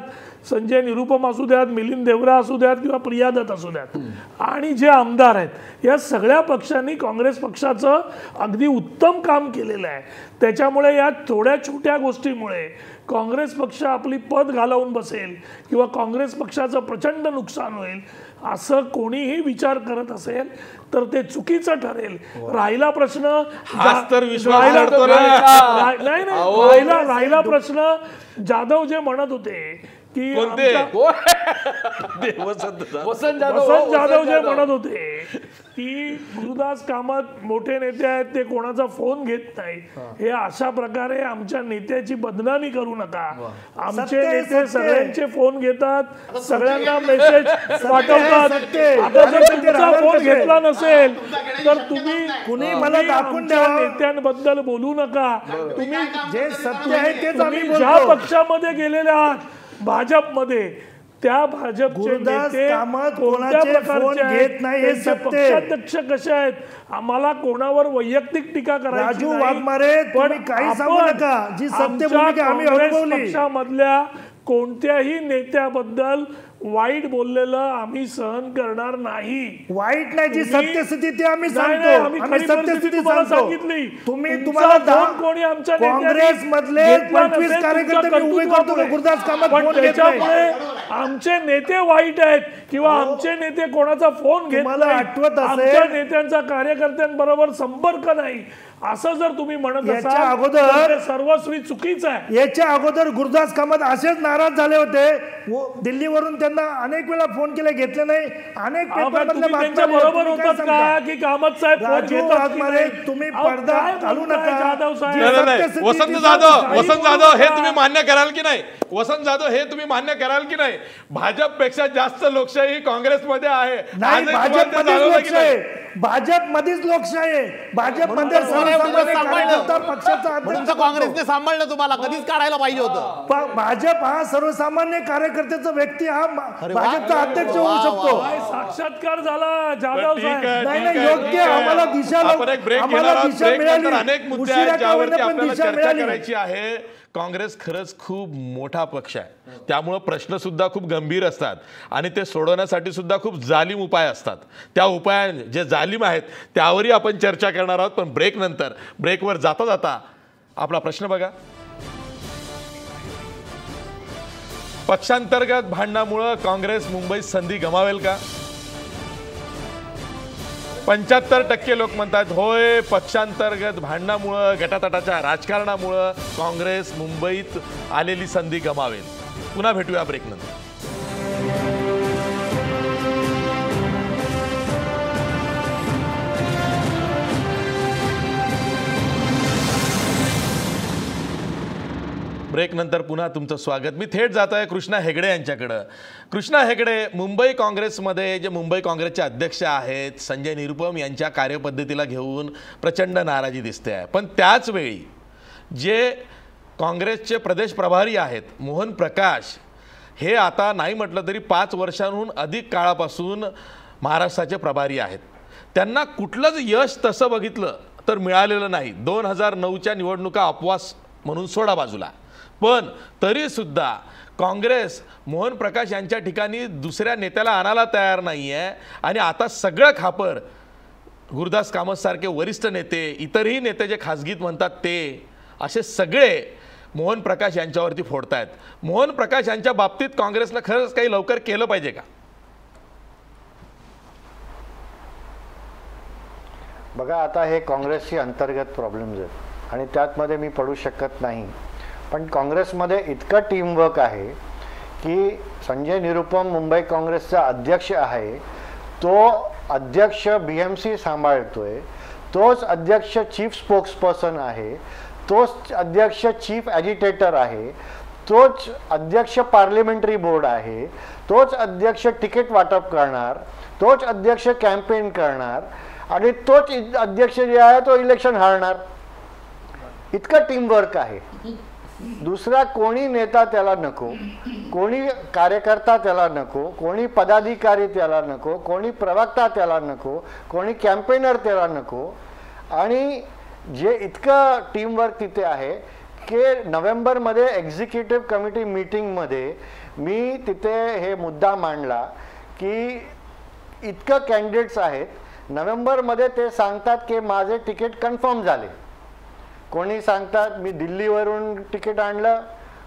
संजय निरुपम असू द्यात, मिलिंद देवरा असू द्यात किंवा प्रिया दत्त असू द्यात, आणि जे आमदार आहेत या सगळ्या पक्षांनी काँग्रेस पक्षाचं अगदी उत्तम काम केलेलं आहे. त्याच्यामुळे या थोड्या छोट्या गोष्टीमुळे काँग्रेस पक्ष आपली पद घालवून बसेल किंवा काँग्रेस पक्षाचं प्रचंड नुकसान होईल असं कोणीही विचार करत असेल तर ते चुकीचं ठरेल. राहिला प्रश्न राहिला प्रश्न जाधव जे म्हणत होते की वसंत जाधव जे म्हणत होते की गुरुदास कामत मोठे नेते आहेत ते कोणाचा फोन घेत नाही, हे अशा प्रकारे आमच्या नेत्याची बदनामी करू नका. आमचे नेते सगळ्यांचे फोन घेतात, सगळ्यांना मेसेज पाठवतात. आता जर तुमचा फोन घेतला नसेल तर तुम्ही मला दाखवून द्या, नेत्यांबद्दल बोलू नका. तुम्ही जे सत्य आहे तेच आम्ही ज्या पक्षामध्ये गेलेले आहात भाजपमध्ये त्या भाजपचे नेते कोणत्या प्रकारचे घेत नाही, पक्षाध्यक्ष कसे आहेत, आम्हाला कोणावर वैयक्तिक टीका करायची नाही, पण काही सांगू नका. जी सत्य भूमिका आम्ही अनुभवली पक्षामधल्या कोणत्याही नेत्याबद्दल वाईट बोललेलं आम्ही सहन करणार नाही. वाईट नाही, जी सत्यस्थिती ते आम्ही सांगतो. आम्ही सत्यस्थिती सांगितली. तुम्हाला कोणी आमच्या काँग्रेस मधले 25 कार्यकर्ते उभे करतो गुरुदास कामत, त्याच्यामुळे आमचे नेते वाईट आहेत किंवा आमचे नेते कोणाचा फोन घेत आठवत आमच्या नेत्यांचा कार्यकर्त्यांबरोबर संपर्क नाही असं जर तुम्ही म्हणत असाल अगोदर सर्वस्वी चुकीचं आहे. याच्या अगोदर गुरुदास कामत असेच नाराज झाले होते, दिल्लीवरून त्यांना अनेक वेळा फोन केले, घेतले नाही. अनेक त्यांच्या बरोबर होतात का की कामत साहेब तुम्ही पडदा घालू नका. जाधव साहेब, वसंत जाधव हे तुम्ही मान्य कराल की नाही? वसंत जाधव हे तुम्ही मान्य कराल की नाही? भाजपपेक्षा जास्त लोकशाही काँग्रेसमध्ये आहे. भाजपमध्येच लोकशाही आहे. भाजपमध्ये काँग्रेसने सांभाळलं, तुम्हाला कधीच काढायला पाहिजे होतं. भाजप हा सर्वसामान्य कार्यकर्त्याचा व्यक्ती हा भाजपचा अध्यक्ष होऊ शकतो. साक्षात्कार झाला जाधव साहेब. नाही योग्य, आम्हाला दिशा मिळाली, अनेक मुद्दे आहेत ज्यावरती आपल्याला चर्चा करायची आहे. काँग्रेस खरंच खूप मोठा पक्ष आहे, त्यामुळं प्रश्न सुद्धा खूप गंभीर असतात आणि ते सोडवण्यासाठी सुद्धा खूप जालीम उपाय असतात. त्या उपाय जे जालीम आहेत त्यावरही आपण चर्चा करणार आहोत. पण ब्रेकवर जाता जाता आपला प्रश्न बघा. पक्षांतर्गत भांडणामुळं काँग्रेस मुंबईत संधी गमावेल का? 75% लोक म्हणतात होय, पक्षांतर्गत भांडणामुळं, गटातटाच्या राजकारणामुळं काँग्रेस मुंबईत आलेली संधी गमावेल. पुन्हा भेटूया ब्रेकनंतर. ब्रेकनंतर पुन्हा तुमचं स्वागत. मी थेट जात आहे कृष्णा हेगडे यांच्याकडं. कृष्णा हेगडे, मुंबई काँग्रेसमध्ये जे मुंबई काँग्रेसचे अध्यक्ष आहेत संजय निरुपम यांच्या कार्यपद्धतीला घेऊन प्रचंड नाराजी दिसते आहे. पण त्याचवेळी जे काँग्रेसचे प्रदेश प्रभारी आहेत मोहन प्रकाश, हे आता नाही म्हटलं तरी 5 वर्षांहून अधिक काळापासून महाराष्ट्राचे प्रभारी आहेत. त्यांना कुठलंच यश तसं बघितलं तर मिळालेलं नाही. 2009च्या निवडणुका अपवास म्हणून सोडा बाजूला, पण तरीसुद्धा काँग्रेस मोहन प्रकाश यांच्या ठिकाणी दुसऱ्या नेत्याला आणायला तयार नाही आहे. आणि आता सगळं खापर गुरुदास कामत सारखे वरिष्ठ नेते, इतरही नेते जे खासगीत म्हणतात ते, असे सगळे मोहन प्रकाश यांच्यावरती फोडतायत. मोहन प्रकाश यांच्या बाबतीत काँग्रेसनं खरंच काही लवकर केलं पाहिजे का? बघा, आता हे काँग्रेसची अंतर्गत प्रॉब्लेम्स आहेत आणि त्यातमध्ये मी पडू शकत नाही. पण काँग्रेसमध्ये इतकं टीमवर्क आहे की संजय निरुपम मुंबई काँग्रेसचा अध्यक्ष आहे, तो अध्यक्ष BMC सांभाळतोय, तोच अध्यक्ष चीफ स्पोक्सपर्सन आहे, तोच अध्यक्ष चीफ ॲजिटेटर आहे, तोच अध्यक्ष पार्लिमेंटरी बोर्ड आहे, तोच अध्यक्ष तिकीट वाटप करणार, तोच अध्यक्ष कॅम्पेन करणार आणि तोच अध्यक्ष जे आहे तो इलेक्शन हारणार. इतकं टीमवर्क आहे. दुसरा कोणी नेता त्याला नको, कोणी कार्यकर्ता त्याला नको, कोणी पदाधिकारी त्याला नको, कोणी प्रवक्ता त्याला नको, कोणी कॅम्पेनर त्याला नको. आणि जे इतकं टीमवर्क तिथे आहे की नोव्हेंबरमध्ये एक्झिक्युटिव्ह कमिटी मीटिंगमध्ये मी तिथे हे मुद्दा मांडला की इतकं कॅन्डिडेट्स आहेत, नोव्हेंबरमध्ये ते सांगतात की माझे तिकीट कन्फर्म झाले, कोणी सांगतात मी दिल्लीवरून तिकीट आणलं,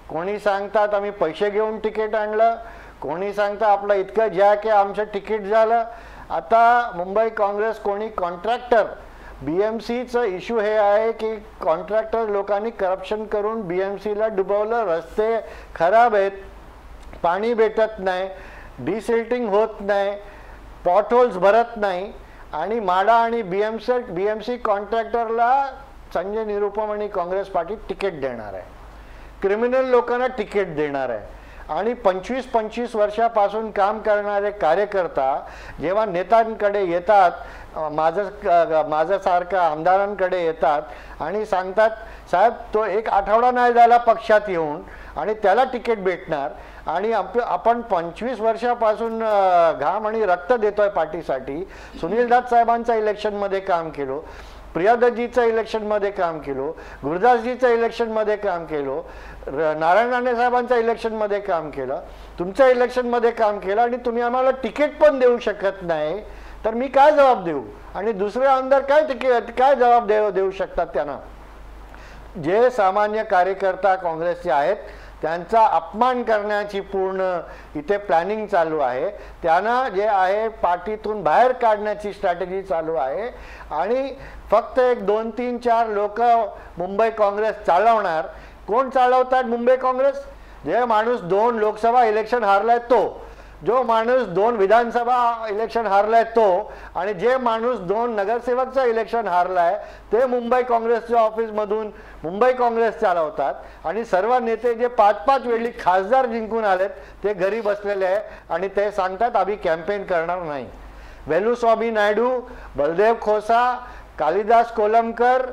कोणी सांगतात आम्ही पैसे घेऊन तिकीट आणलं, कोणी सांगतं आपलं इतकं ज्या की आमचं तिकीट झालं. आता मुंबई काँग्रेस कोणी कॉन्ट्रॅक्टर, BMCचं इश्यू हे आहे की कॉन्ट्रॅक्टर लोकांनी करप्शन करून BMCला डुबवलं, रस्ते खराब आहेत, पाणी भेटत नाही, डिसिल्टिंग होत नाही, पॉटहोल्स भरत नाही, आणि माडा आणि BMC कॉन्ट्रॅक्टरला संजय निरुपम आणि काँग्रेस पार्टी तिकीट देणार आहे, क्रिमिनल लोकांना तिकीट देणार आहे. आणि 25-25 वर्षापासून काम करणारे कार्यकर्ता जेव्हा नेत्यांकडे येतात, माझ्यासारख्या आमदारांकडे येतात आणि सांगतात साहेब तो एक आठवडा नाही झाला पक्षात येऊन आणि त्याला तिकीट भेटणार, आणि आपण 25 वर्षापासून घाम आणि रक्त देतोय पार्टीसाठी, सुनील दास साहेबांच्या इलेक्शनमध्ये काम केलो, प्रियादजीच्या इलेक्शनमध्ये काम केलो, गुरुदासजीच्या इलेक्शनमध्ये काम केलो, नारायण राणे साहेबांच्या इलेक्शनमध्ये काम केलं, तुमच्या इलेक्शनमध्ये काम केलं, आणि तुम्ही आम्हाला तिकीट पण देऊ शकत नाही, तर मी काय जबाब देऊ? आणि दुसरे आमदार काय जबाब देऊ शकतात त्यांना? जे सामान्य कार्यकर्ता काँग्रेसचे आहेत त्यांचा अपमान करण्याची पूर्ण इथे प्लॅनिंग चालू आहे, त्यांना जे आहे पार्टीतून बाहेर काढण्याची स्ट्रॅटेजी चालू आहे. आणि फक्त 1, 2, 3, 4 लोक मुंबई काँग्रेस चालवणार. कोण चालवतात मुंबई काँग्रेस? जे माणूस 2 लोकसभा इलेक्शन हारलाय तो, जो माणूस 2 विधानसभा इलेक्शन हारलाय तो, आणि जे माणूस 2 नगरसेवकचं इलेक्शन हारलाय ते मुंबई काँग्रेसच्या ऑफिसमधून मुंबई काँग्रेस चालवतात. आणि सर्व नेते जे 5-5 वेळी खासदार जिंकून आलेत ते घरी बसलेले आहे आणि ते सांगतात आम्ही कॅम्पेन करणार नाही. वेलुस्वामी नायडू, बलदेव खोसा, कालिदास कोलमकर,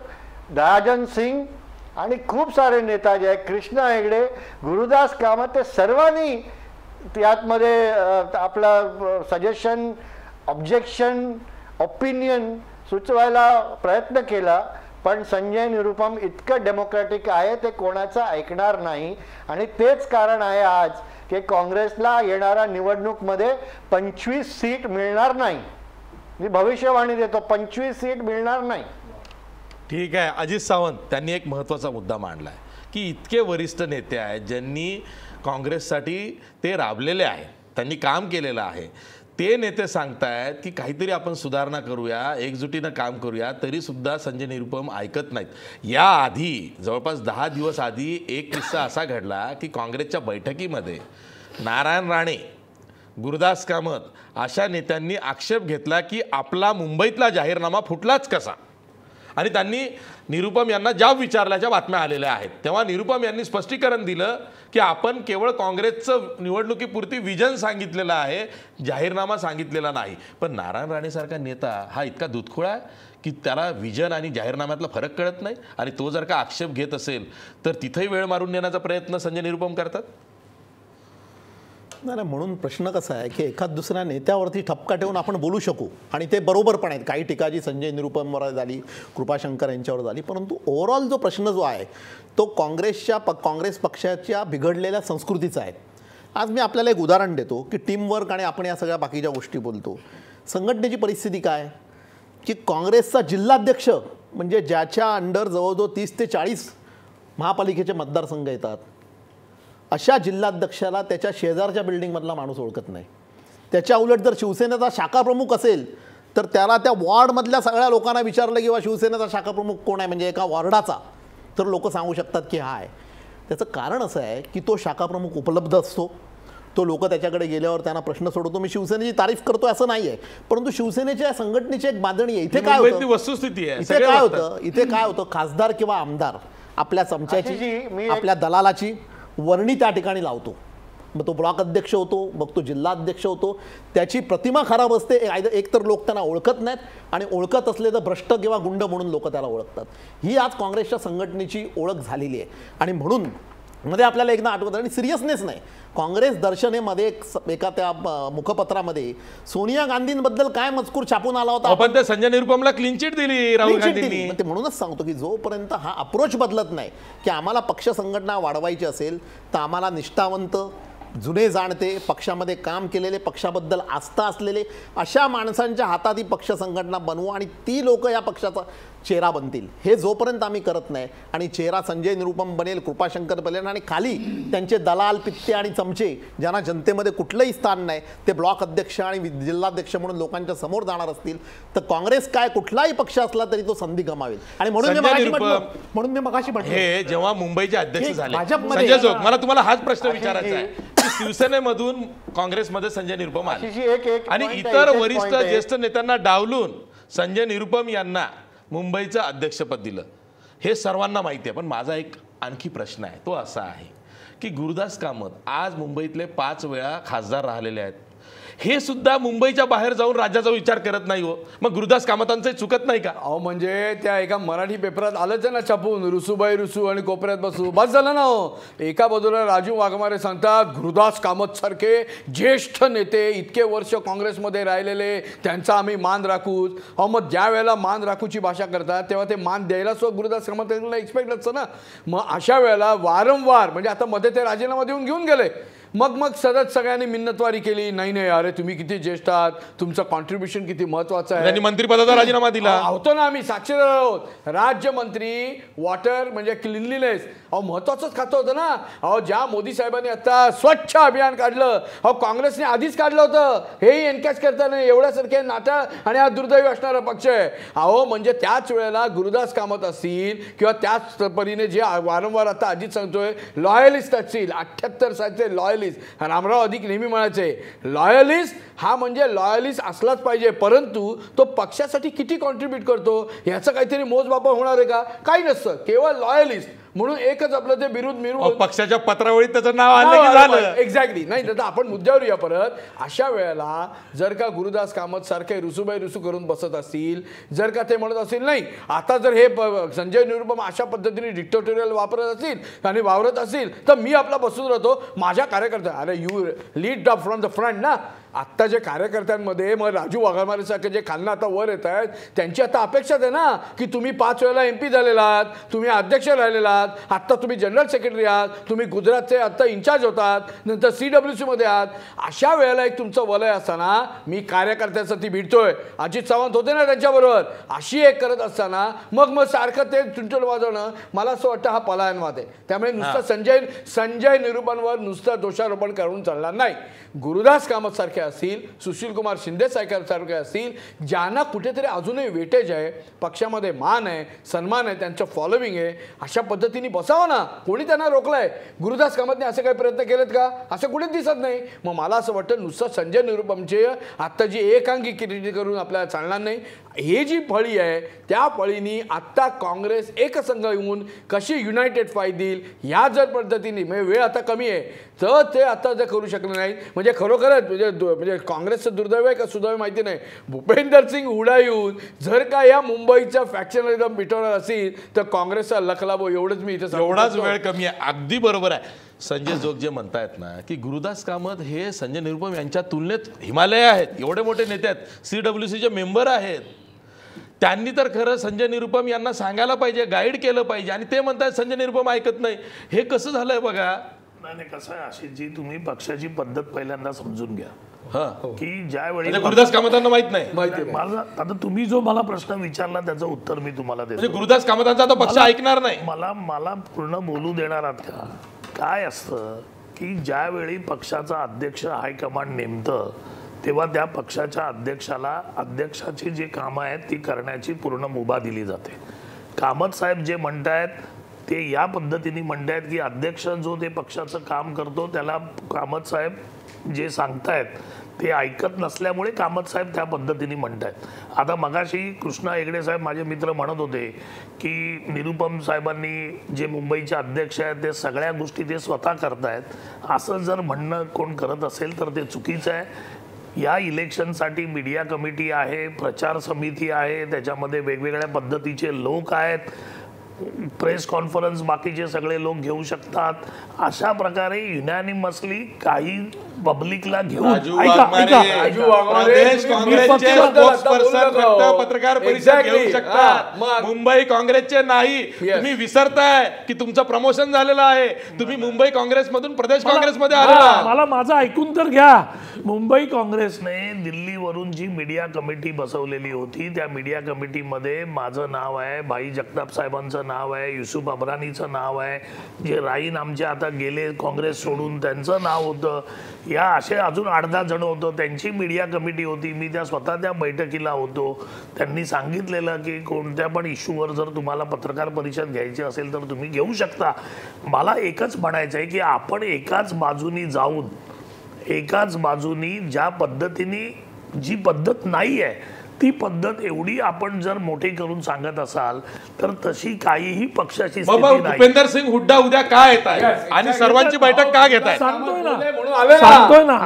राजन सिंग आणि खूप सारे नेता जे आहेत, कृष्णा हेगडे, गुरुदास कामत, ते सर्वांनी त्यातमध्ये आपलं सजेशन, ऑब्जेक्शन, ओपिनियन सुचवायला प्रयत्न केला, पण संजय निरुपम इतकं डेमोक्रॅटिक आहे ते कोणाचं ऐकणार नाही. आणि तेच कारण आहे आज की काँग्रेसला येणाऱ्या निवडणूकमध्ये 25 सीट मिळणार नाही. मी भविष्यवाणी देतो, 25 सीट मिळणार नाही. ठीक आहे. अजित सावंत त्यांनी एक महत्त्वाचा मुद्दा मांडला आहे की इतके वरिष्ठ नेते आहेत ज्यांनी काँग्रेससाठी ते राबलेले आहेत, त्यांनी काम केलेलं आहे, ते नेते सांगतायत की काहीतरी आपण सुधारणा करूया, एकजुटीनं काम करूया, तरीसुद्धा संजय निरुपम ऐकत नाहीत. याआधी जवळपास 10 दिवस आधी एक किस्सा असा घडला की काँग्रेसच्या बैठकीमध्ये नारायण राणे, गुरुदास कामत अशा नेत्यांनी आक्षेप घेतला की आपला मुंबईतला जाहीरनामा फुटलाच कसा, आणि त्यांनी निरुपम यांना जाब विचारल्याच्या बातम्या आलेल्या आहेत. तेव्हा निरुपम यांनी स्पष्टीकरण दिलं की आपण केवळ काँग्रेसचं निवडणुकीपुरती विजन सांगितलेलं आहे, जाहीरनामा सांगितलेला नाही. पण नारायण राणेसारखा नेता हा इतका दुधखोळा आहे की त्याला विजन आणि जाहीरनाम्यातला फरक कळत नाही, आणि तो जर का आक्षेप घेत असेल तर तिथेही वेळ मारून नेण्याचा प्रयत्न संजय निरुपम करतात. नाही, म्हणून प्रश्न कसा आहे की एखाद दुसऱ्या नेत्यावरती ठपका ठेवून आपण बोलू शकू, आणि ते बरोबर पण आहेत. काही टीका जी संजय निरुपमवर झाली, कृपाशंकर यांच्यावर झाली, परंतु ओव्हरऑल जो प्रश्न जो आहे तो काँग्रेस पक्षाच्या बिघडलेल्या संस्कृतीचा आहे. आज मी आपल्याला एक उदाहरण देतो की टीमवर्क आणि आपण या सगळ्या बाकीच्या गोष्टी बोलतो. संघटनेची परिस्थिती काय की काँग्रेसचा जिल्हाध्यक्ष म्हणजे ज्याच्या अंडर जवळजवळ 30 ते 40 महापालिकेचे मतदारसंघ येतात, अशा जिल्हाध्यक्षाला त्याच्या शेजारच्या बिल्डिंगमधला माणूस ओळखत नाही. त्याच्या उलट जर शिवसेनेचा शाखा प्रमुख असेल तर त्याला त्या वॉर्डमधल्या सगळ्या लोकांना विचारलं किंवा शिवसेनेचा शाखा प्रमुख कोण आहे म्हणजे एका वॉर्डाचा, तर लोक सांगू शकतात की हा आहे. त्याचं कारण असं आहे की तो शाखा प्रमुख उपलब्ध असतो, तो लोक त्याच्याकडे गेल्यावर त्यांना प्रश्न सोडवतो. मी शिवसेनेची तारीफ करतोय असं नाही आहे, परंतु शिवसेनेच्या संघटनेची एक बांधणी आहे. इथे काय होतं, वस्तुस्थिती आहे, इथे काय होतं खासदार किंवा आमदार आपल्या चमच्याची, आपल्या दलालाची वर्णी त्या ठिकाणी लावतो. मग तो ब्लॉक अध्यक्ष होतो, मग तो जिल्हा अध्यक्ष होतो, त्याची प्रतिमा खराब असते. एक तर लोक त्यांना ओळखत नाहीत आणि ओळखत असले तर भ्रष्ट किंवा गुंड म्हणून लोक त्याला ओळखतात. ही आज काँग्रेसच्या संघटनेची ओळख झालेली आहे. आणि म्हणून मध्ये आपल्याला एकदा आठवतं आणि सिरियसनेस नाही. काँग्रेस दर्शनेमध्ये एका त्या मुखपत्रामध्ये सोनिया गांधींबद्दल काय मजकूर छापून आला होता. आपण त्या संजय निरुपमला क्लीन चिट दिली राहुल गांधींनी. ते म्हणूनच सांगतो की जोपर्यंत हा अप्रोच बदलत नाही की आम्हाला पक्ष संघटना वाढवायची असेल तर आम्हाला निष्ठावंत, जुने जाणते, पक्षामध्ये काम केलेले, पक्षाबद्दल आस्था असलेले अशा माणसांच्या हातात ही पक्ष संघटना बनवू आणि ती लोक या पक्षाचा चेहरा बनतील. हे जोपर्यंत आम्ही करत नाही आणि चेहरा संजय निरुपम बनेल, कृपाशंकर बनेल आणि खाली त्यांचे दलाल, पित्ते आणि चमचे ज्यांना जनतेमध्ये कुठलंही स्थान नाही ते ब्लॉक अध्यक्ष आणि जिल्हाध्यक्ष म्हणून लोकांच्या समोर जाणार असतील तर काँग्रेस काय कुठलाही पक्ष असला तरी तो संधी गमावेल. आणि म्हणून मी मगाशी म्हटलं हे जेव्हा मुंबईचे अध्यक्ष झाले भाजपमध्ये संजय जोग, मला तुम्हाला हाच प्रश्न विचारायचा आहे की शिवसेनेमधून काँग्रेसमध्ये संजय निरुपम आले आणि इतर वरिष्ठ ज्येष्ठ नेत्यांना डावलून संजय निरुपम यांना मुंबईचं अध्यक्षपद दिलं. हे सर्वांना माहिती आहे. पण माझा एक आणखी प्रश्न आहे, तो असा आहे की गुरुदास कामत आज मुंबईतले 5 वेळा खासदार राहिलेले आहेत. हे सुद्धा मुंबईच्या बाहेर जाऊन राज्याचा विचार करत नाही हो. मग गुरुदास कामतांचं चुकत नाही का? अहो म्हणजे त्या एका मराठी पेपरात आलंच ना छापून, रुसूबाई रुसू आणि कोपऱ्यात बसू, बस झालं ना हो. एका बाजूला राजू वाघमारे सांगतात गुरुदास कामत सारखे ज्येष्ठ नेते इतके वर्ष काँग्रेसमध्ये राहिलेले त्यांचा आम्ही मान राखूच. अहो मग ज्या वेळेला मान राखूची भाषा करतात तेव्हा ते मान द्यायला सुद्धा गुरुदास कामत यांना एक्सपेक्ट असतं ना. मग अशा वेळेला वारंवार म्हणजे आता मध्ये ते राजीनामा देऊन घेऊन गेले, मग सतत सगळ्यांनी मिन्नतवारी केली, नाही अरे तुम्ही किती ज्येष्ठ आहात, तुमचं कॉन्ट्रीब्युशन किती महत्वाचं आहे. त्यांनी मंत्रिपदाचा राजीनामा दिला. होतो ना, आम्ही साक्षीदार आहोत. राज्यमंत्री वॉटर म्हणजे क्लिनलीनेस, अहो महत्वाचंच खातं होतं ना. अहो ज्या मोदी साहेबांनी आता स्वच्छ अभियान काढलं, अहो काँग्रेसने आधीच काढलं होतं, हेही एनकॅच करता नाही. एवढ्यासारखे नाटा आणि हा दुर्दैवी असणारा पक्ष आहे. अहो म्हणजे त्याच वेळेला गुरुदास कामत असतील किंवा त्याच परीने जे वारंवार आता अजित सांगतोय लॉयलिस्ट असतील, 78 सालचे लॉयलिस्ट. रामराव अधिक नेहमी म्हणायचे लॉयलिस्ट हा म्हणजे लॉयलिस्ट असलाच पाहिजे, परंतु तो पक्षासाठी किती कॉन्ट्रीब्यूट करतो याचं काहीतरी मोजमाप होणार आहे का? काही नसतं, केवळ लॉयलिस्ट म्हणून एकच आपलं ते बिरुद मिळून पक्षाच्या पत्रावळीत त्याचं नाव आलं की झालं. एक्झॅक्टली. नाही तर आपण मुद्द्यावर या परत. अशा वेळेला जर का गुरुदास कामत सारखे रुसूबाई रुसू करून बसत असतील, जर का ते म्हणत असतील नाही आता जर हे संजय निरुपम अशा पद्धतीने डिक्टेटोरियल वापरत असतील आणि वावरत असतील तर मी आपला बसून राहतो माझ्या कार्यकर्त्या. अरे you lead up from the front ना. आत्ता जे कार्यकर्त्यांमध्ये मग राजू वाघमारे सारखे जे खालनं आता वर येत आहेत त्यांची आता अपेक्षाच आहे ना की तुम्ही 5 वेळेला MP झालेला आहात, तुम्ही अध्यक्ष राहिलेला आहात, आत्ता तुम्ही जनरल सेक्रेटरी आहात, तुम्ही गुजरातचे आत्ता इन्चार्ज होतात, नंतर CWC मध्ये आहात. अशा वेळेला एक तुमचं वलय असताना मी कार्यकर्त्यासाठी भिडतोय, अजित सावंत होते ना त्यांच्याबरोबर, अशी एक करत असताना मग सारखं ते चुंचल वाजवणं मला असं वाटतं हा पलायनवाद आहे. त्यामुळे नुसतं संजय निरुपमवर नुसतं दोषारोपण करून चालणार नाही. गुरुदास कामत सारखे असतील, सुशील कुमार शिंदे सारखे असतील, ज्यांना कुठेतरी अजूनही वेटेज आहे, पक्षामध्ये मान आहे, सन्मान आहे, त्यांचं फॉलोविंग आहे, अशा पद्धतीने बसावं ना. कोणी त्यांना रोखलंय? गुरुदास कामतने असे काही प्रयत्न केलेत का? असं कुठेच दिसत नाही. मग मला असं वाटतं नुसतं संजय निरुपमचे आत्ता जी एकांगी किरीटी करून आपल्याला चालणार नाही. हे जी फळी आहे त्या फळीनी आत्ता काँग्रेस एकसंघ येऊन कशी युनायटेड फाईट देईल ह्या जर पद्धतीने, म्हणजे वेळ आता कमी आहे तर ते आता जर करू शकले नाही म्हणजे खरोखरच म्हणजे काँग्रेसचं दुर्दैव आहे का सुदैव माहिती नाही. भूपेंदर सिंग हुडा येऊन जर का या मुंबईच्या फॅक्शनलिझम मिटवणार असेल तर काँग्रेसचा लखलाभो. एवढंच मी इथे एवढाच वेळ कमी आहे. अगदी बरोबर आहे. संजय जोग जे म्हणतायत ना की गुरुदास कामत हे संजय निरुपम यांच्या तुलनेत हिमालय आहेत, एवढे मोठे नेते आहेत, CWCचे मेंबर आहेत. त्यांनी तर खरं संजय निरुपम यांना सांगायला पाहिजे, गाईड केलं पाहिजे, आणि ते म्हणतात संजय निरुपम ऐकत नाही. हे कसं झालंय बघा. नाही कसं आहे आशिषजी, तुम्ही पक्षाची पद्धत पहिल्यांदा समजून घ्या की ज्यावेळी गुरुदास कामतांना माहित नाही. मला आता तुम्ही जो मला प्रश्न विचारला त्याचं उत्तर मी तुम्हाला देतो. गुरुदास कामतांचा आता पक्ष ऐकणार नाही. मला पूर्ण बोलू देणार आहात का? काय असतं की ज्यावेळी पक्षाचा अध्यक्ष हायकमांड नेमतं तेव्हा त्या पक्षाच्या अध्यक्षाला अध्यक्षाची जी कामं आहेत ती करण्याची पूर्ण मुभा दिली जाते. कामत साहेब जे म्हणतायत ते या पद्धतीने म्हणतायत की अध्यक्ष जो ते पक्षाचं काम करतो त्याला कामत साहेब जे सांगतायत ते ऐकत नसल्यामुळे कामत साहेब त्या पद्धतीने म्हणतायत. आता मगाशी कृष्णा हेगडे साहेब माझे मित्र म्हणत होते की निरुपम साहेबांनी जे मुंबईचे अध्यक्ष आहेत ते सगळ्या गोष्टी ते स्वतः करतायत. असं जर म्हणणं कोण करत असेल तर ते चुकीचं आहे. या इलेक्शनसाठी मीडिया कमिटी आहे, प्रचार समिती आहे, त्याच्यामध्ये वेगवेगळ्या पद्धतीचे लोक आहेत. प्रेस कॉन्फरन्स बाकीचे सगळे लोक घेऊ शकतात, अशा प्रकारे युनॅनिमसली काही पब्लिकला घेऊन राजू वाघमारे प्रदेश काँग्रेसचे स्पोक्सपर्सन फक्त पत्रकार परिषद घेऊ शकतात, मुंबई काँग्रेसचे नाही. तुम्ही विसरताय की तुमचं प्रमोशन झालेलं आहे, तुम्ही मुंबई काँग्रेसमधून प्रदेश काँग्रेसमध्ये आलेला. मला माझं ऐकून तर घ्या. मुंबई काँग्रेसने दिल्लीवरून जी मीडिया कमिटी बसवलेली होती, त्या मीडिया कमिटीमध्ये माझं नाव आहे, भाई जगताप साहेबांचं नाव आहे, युसुफ अब्रानीचं नाव आहे, जे राईन आमचे आता गेले काँग्रेस सोडून त्यांचं नाव होतं, या असे अजून 8-10 जण होतं, त्यांची मीडिया कमिटी होती. मी त्या स्वतः त्या बैठकीला होतो. त्यांनी सांगितलेलं की कोणत्या पण इश्यूवर जर तुम्हाला पत्रकार परिषद घ्यायची असेल तर तुम्ही घेऊ शकता. मला एकच म्हणायचं आहे की आपण एकाच बाजूनी जाऊन, एकाच बाजूनी ज्या पद्धतीने जी पद्धत नाही आहे ती पद्धत एवढी आपण जर मोठी करून सांगत असाल तर तशी काहीही पक्षाची स्थिती नाही. भूपेंद्र सिंग हुड्डा उद्या का येत आहे आणि सर्वांची बैठक का घेत आहे? सांगतोय ना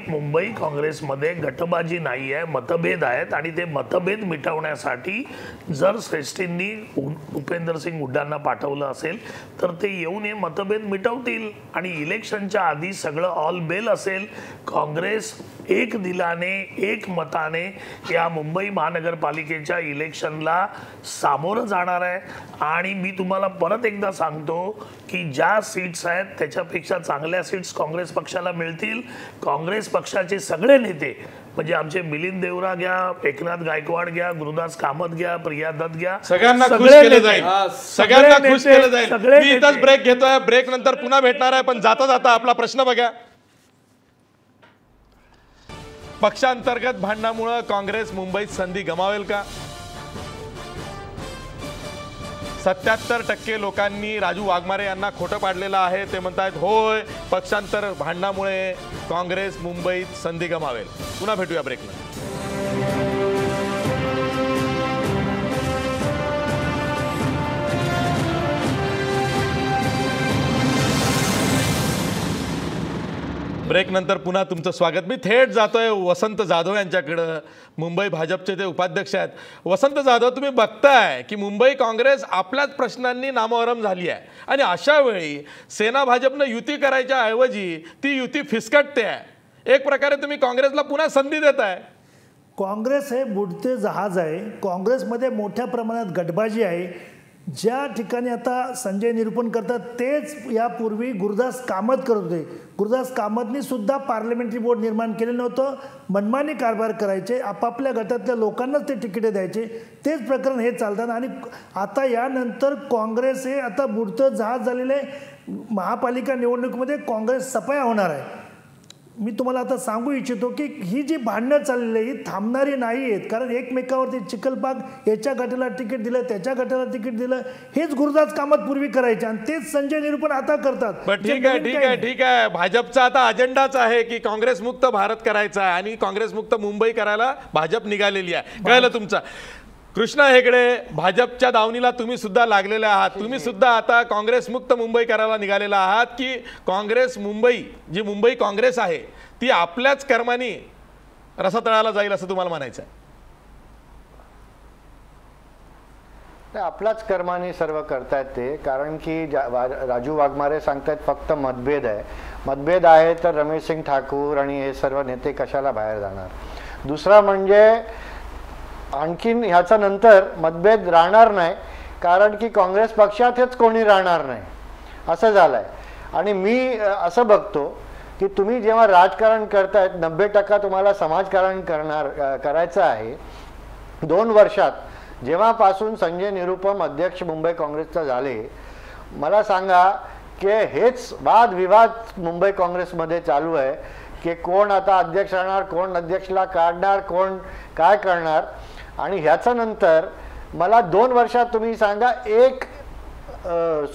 मुंबई काँग्रेसमध्ये गटबाजी नाही आहे, मतभेद आहेत आणि ते मतभेद मिटवण्यासाठी जर श्रेष्ठींनी भूपेंद्र सिंग हुड्डांना पाठवलं असेल तर ते येऊन हे मतभेद मिटवतील आणि इलेक्शनच्या आधी सगळं ऑल बेल असेल. काँग्रेस एक दिलाने एक मताने या मुंबई महानगरपालिकेच्या इलेक्शनला सामोरं जाणार आहे. आणि मी तुम्हाला परत एकदा सांगतो की ज्या सीट्स आहेत त्याच्यापेक्षा चांगल्या सीट्स काँग्रेस पक्षाला मिळतील. काँग्रेस पक्षाचे सगळे नेते म्हणजे आमचे मिलिंद देवरा घ्या, एकनाथ गायकवाड घ्या, गुरुदास कामत घ्या, प्रिया दत्त घ्या, सगळ्यांना खुश केलं जाईल, सगळ्यांना खुश केलं जाईल. मी इथंच ब्रेक घेतोय, ब्रेक नंतर पुन्हा भेटणार आहे. पण जाता जाता आपला प्रश्न बघा. पक्षांतर्गत भांडणामुळे काँग्रेस मुंबईत संधी गमावेल का? 77% लोकांनी राजू वाघमारे यांना खोटं पाडलेलं आहे. ते म्हणतात होय, पक्षांतर भांडणामुळे काँग्रेस मुंबईत संधी गमावेल. पुन्हा भेटूया ब्रेकला. ब्रेक नंतर पुन्हा तुमचं स्वागत. मी थेट जातोय वसंत जाधव यांच्याकडं. मुंबई भाजपचे ते उपाध्यक्ष आहेत. वसंत जाधव, तुम्ही बघताय की मुंबई काँग्रेस आपल्याच प्रश्नांनी नामोहरम झाली आहे आणि अशा वेळी सेना भाजपनं युती करायच्या ऐवजी ती युती फिसकटते आहे. एक प्रकारे तुम्ही काँग्रेसला पुन्हा संधी देताय. काँग्रेस हे बुडते जहाज आहे. काँग्रेसमध्ये मोठ्या प्रमाणात गटबाजी आहे. ज्या ठिकाणी आता संजय निरूपण करतात तेच यापूर्वी गुरुदास कामत करत होते. गुरुदास कामतनी सुद्धा पार्लमेंटरी बोर्ड निर्माण केलेलं नव्हतं. मनमानी कारभार करायचे, आपापल्या गटातल्या लोकांनाच ते तिकिटे द्यायचे. तेच प्रकरण हे चालतात आणि आता यानंतर काँग्रेस हे आता बुडतं जहाज झालेलं आहे. महापालिका निवडणुकीमध्ये काँग्रेस सफाया होणार आहे. मी तुम्हाला आता सांगू इच्छितो की ही जी भांडणं चाललेली आहे ही थांबणारी नाही आहेत. कारण एकमेकावरती चिखलबाग, याच्या गटाला तिकीट दिलं, त्याच्या गटाला तिकीट दिलं, हेच गुरुदास कामत पूर्वी करायचे आणि तेच संजय निरूपण आता करतात. पण ठीक आहे. भाजपचा आता अजेंडाच आहे की काँग्रेस मुक्त भारत करायचा आहे आणि काँग्रेस मुक्त मुंबई करायला भाजप निघालेली आहे. कळलं तुमचं? कृष्णा हेगडे, भाजपच्या दावणीला तुम्ही सुद्धा लागलेले आहात. तुम्ही सुद्धा आता काँग्रेस मुक्त मुंबई करायला निघालेला आहात की काँग्रेस मुंबई, जी मुंबई काँग्रेस आहे ती आपल्याच कर्माने रसातळाला जाईल असं तुम्हाला म्हणायचं आहे? आपल्याच कर्माने सर्व करतायत ते. कारण की राजू वाघमारे सांगतायत फक्त मतभेद आहे. मतभेद आहे तर रमेश सिंग ठाकूर आणि हे सर्व नेते कशाला बाहेर जाणार? दुसरा म्हणजे आणखीन ह्याचा नंतर मतभेद राहणार नाही कारण की काँग्रेस पक्षातच कोणी राहणार नाही असं झालंय. आणि मी असं बघतो की तुम्ही जेव्हा राजकारण करतायत 90% तुम्हाला समाजकारण करायचं आहे. 2 वर्षात जेव्हापासून संजय निरुपम अध्यक्ष मुंबई काँग्रेसचा झाले, मला सांगा की हेच वादविवाद मुंबई काँग्रेसमध्ये चालू आहे की कोण आता अध्यक्ष राहणार, कोण अध्यक्षला काढणार, कोण काय करणार. आणि ह्याच्या नंतर मला 2 वर्षात तुम्ही सांगा एक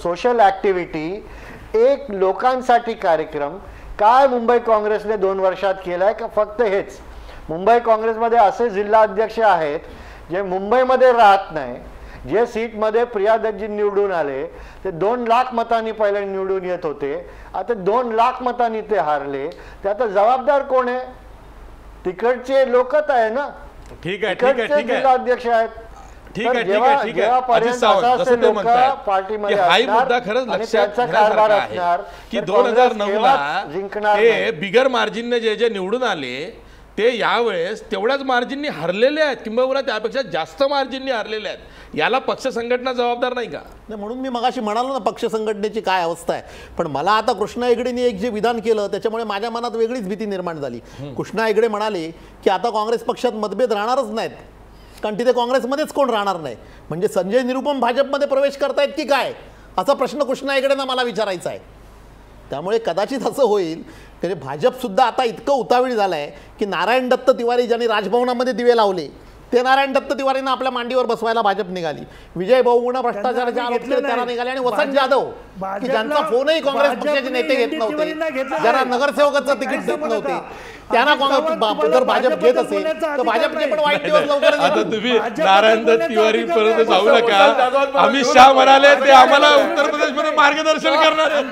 सोशल ॲक्टिव्हिटी, एक लोकांसाठी कार्यक्रम काय मुंबई काँग्रेसने 2 वर्षात केलाय का? फक्त हेच. मुंबई काँग्रेसमध्ये असे जिल्हा अध्यक्ष आहेत जे मुंबईमध्ये राहत नाही. जे सीटमध्ये प्रिया दत्तजी निवडून आले ते 2 लाख मतांनी पहिले निवडून येत होते, आता 2 लाख मतांनी ते हारले. ते आता जबाबदार कोण आहे? तिकडचे लोकच आहे ना. ठीक आहे. जिल्हा अध्यक्ष आहेत. ठीक आहे ठीक आहे अजित सावंत जसं ते म्हणतात की हाही मुद्दा खरंच लक्षात घेण्यासारखा आहे की 2009 ला ते बिगर मार्जिनने जे निवडून आले ते यावेळेस तेवढ्याच मार्जिननी हरलेले आहेत किंबहुना त्यापेक्षा जास्त मार्जिननी हरलेले आहेत. याला पक्ष संघटना जबाबदार नाही का? नाही, म्हणून मी मगाशी म्हणालो ना पक्ष संघटनेची काय अवस्था आहे. पण मला आता कृष्णा हेगडेंनी एक जे विधान केलं त्याच्यामुळे माझ्या मनात वेगळीच भीती निर्माण झाली. कृष्णा हेगडे म्हणाले की आता काँग्रेस पक्षात मतभेद राहणारच नाहीत कारण तिथे काँग्रेसमध्येच कोण राहणार नाही. म्हणजे संजय निरुपम भाजपमध्ये प्रवेश करतायत की काय असा प्रश्न कृष्णा हेगडेंना मला विचारायचा आहे. त्यामुळे कदाचित असं होईल की भाजपसुद्धा आता इतकं उतावीळ झालं आहे की नारायण दत्त तिवारी ज्यांनी राजभवनामध्ये दिवे लावले ते नारायण दत्त तिवारींना आपल्या मांडीवर बसवायला भाजप निघाली. विजय भाऊगुणा भ्रष्टाचाराचे आरोप केले त्याला निघाले आणि वसंत जाधव की ज्यांचा फोनही काँग्रेस पक्षाचे नेते घेत नव्हते, ज्यांना नगरसेवकाचं तिकीट देत नव्हते, त्यांना जर भाजप घेत असेल तर भाजपचे पण वाईट दिवस लवकर. आता तुम्ही नारायण दत्त तिवारी पर्यंत जाऊ नका. अमित शहा म्हणाले ते आम्हाला उत्तर प्रदेशमध्ये मार्गदर्शन करणार.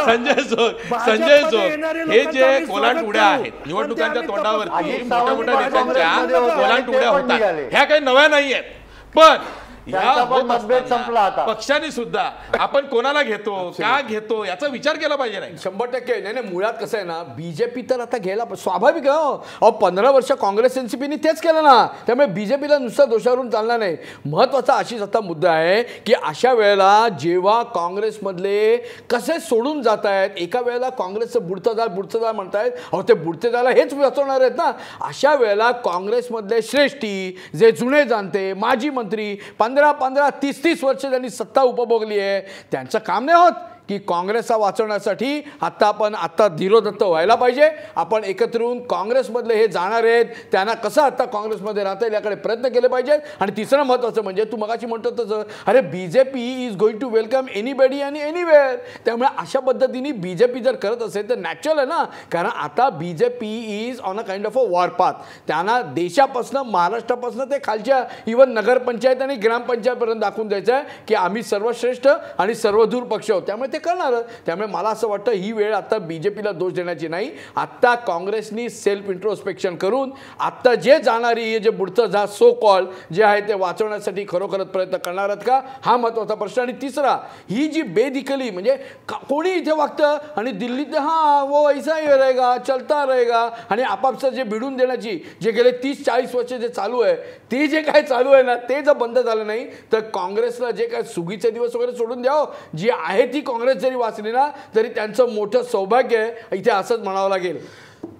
संजय जोग हे जे कोलांट आहेत निवडणुकांच्या तोंडावरती मोठ्या मोठ्या नेत्यांच्या कोलांट उड्या होतात ह्या काही नव्या नाही आहेत. पण पक्षाने सुद्धा आपण कोणाला घेतो का घेतो याचा विचार केला पाहिजे. नाही 100% नाही. मुळात कसं आहे ना बीजेपी तर आता घ्यायला स्वाभाविक आहे. 15 वर्ष काँग्रेस एनसीपीने तेच केलं ना त्यामुळे बीजेपीला नुसतं दोषावरून चालणार नाही. महत्वाचा अशीच आता मुद्दा आहे की अशा वेळेला जेव्हा काँग्रेसमधले कसे सोडून जात आहेत एका वेळेला काँग्रेसचं बुडतं जाळ म्हणतायत. अहो ते बुडते जायला हेच वाचवणार आहेत ना. अशा वेळेला काँग्रेसमधले श्रेष्ठी जे जुने जाणते माजी मंत्री 15 30 वर्ष त्यांनी सत्ता उपभोगली आहे त्यांचं काम नाही होत की काँग्रेसला वाचवण्यासाठी आता धीरोदत्त व्हायला पाहिजे. आपण एकत्र येऊन काँग्रेसमधले हे जाणार आहेत त्यांना कसं आता काँग्रेसमध्ये राहता येईल याकडे प्रयत्न केले पाहिजेत. आणि तिसरं महत्त्वाचं म्हणजे तू मगाशी म्हणतो तसं अरे BJP is going to welcome anybody आणि एनीवेअर. त्यामुळे अशा पद्धतीने बीजेपी जर करत असेल तर नॅचरल आहे ना. कारण आता BJP is on a kind of a war path. त्यांना देशापासून महाराष्ट्रापासून ते खालच्या इव्हन नगरपंचायत आणि ग्रामपंचायतपर्यंत दाखवून द्यायचं आहे की आम्ही सर्वश्रेष्ठ आणि सर्वदूर पक्ष आहोत. त्यामुळे करणार. त्यामुळे मला असं वाटतं ही वेळ आता बीजेपीला दोष देण्याची नाही. आता काँग्रेसनी सेल्फ इंट्रोस्पेक्शन करून आता जे जाणारी हे जे बुडतं जहाज सो कॉल जे आहे ते वाचवण्यासाठी खरोखरच प्रयत्न करणार आहेत का हा महत्त्वाचा प्रश्न. आणि तिसरा ही जी बेदिकली म्हणजे कोणी इथे वागतं आणि दिल्लीत वो ऐसा ही रहेगा चलता रहेगा आणि आपापचं जे भिडून देण्याची जे गेले 30-40 वर्ष जे चालू आहे ते जे काय चालू आहे ना ते जर बंद झालं नाही तर काँग्रेसला जे काय सुगीचे दिवस वगैरे सोडून द्यावं. जी आहे ती काँग्रेस जरी वाचली ना तरी त्यांचं मोठं सौभाग्य आहे इथे असंच म्हणावं लागेल.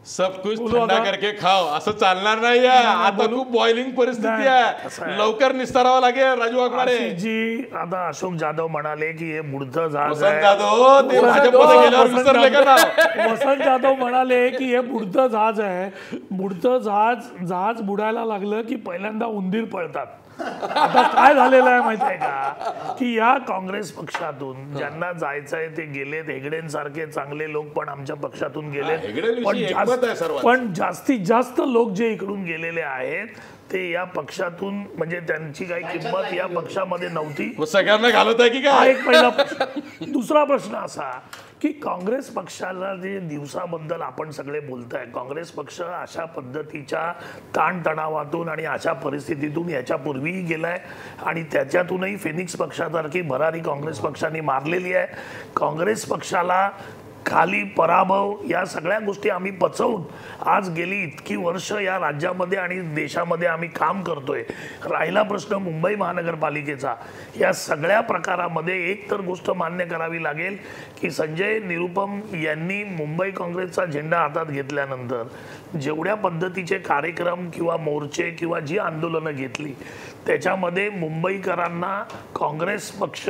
सब कुछ ठंडा करके खाओ असं चालणार नाही. आता खूप बॉइलिंग परिस्थिती आहे लवकर निस्तारावं लागेल. राजू वाघमारे जी आता अशोक जाधव म्हणाले की हे बुडतं जहाज वसंत जाधव म्हणाले की हे बुडतं जहाज आहे. बुडतं जहाज बुडायला लागलं की पहिल्यांदा उंदीर पळतात. आता काय झालेलं आहे माहिती आहे का की या काँग्रेस पक्षातून ज्यांना जायचंय ते गेलेत. हेगडेंसारखे चांगले लोक पण आमच्या पक्षातून गेलेत. पण जास्तीत जास्त लोक जे इकडून गेलेले आहेत ते या पक्षातून म्हणजे त्यांची काही किंमत या पक्षामध्ये नव्हती. सगळ्यांना घालत आहे की काय एक पहिला प्रश्न. दुसरा प्रश्न असा की काँग्रेस पक्षाला जे दिवसाबद्दल आपण सगळे बोलताय काँग्रेस पक्ष अशा पद्धतीच्या ताणतणावातून आणि अशा परिस्थितीतून याच्यापूर्वीही गेलाय आणि त्याच्यातूनही फिनिक्स पक्षासारखी भरारी काँग्रेस पक्षाने मारलेली आहे. काँग्रेस पक्षाला खाली पराभव या सगळ्या गोष्टी आम्ही पचवून आज गेली इतकी वर्ष या राज्यामध्ये आणि देशामध्ये आम्ही काम करतोय. राहिला प्रश्न मुंबई महानगरपालिकेचा. या सगळ्या प्रकारामध्ये एक तर गोष्ट मान्य करावी लागेल की संजय निरुपम यांनी मुंबई काँग्रेसचा झेंडा हातात घेतल्यानंतर जेवढ्या पद्धतीचे कार्यक्रम किंवा मोर्चे किंवा जी आंदोलनं घेतली त्याच्यामध्ये मुंबईकरांना काँग्रेस पक्ष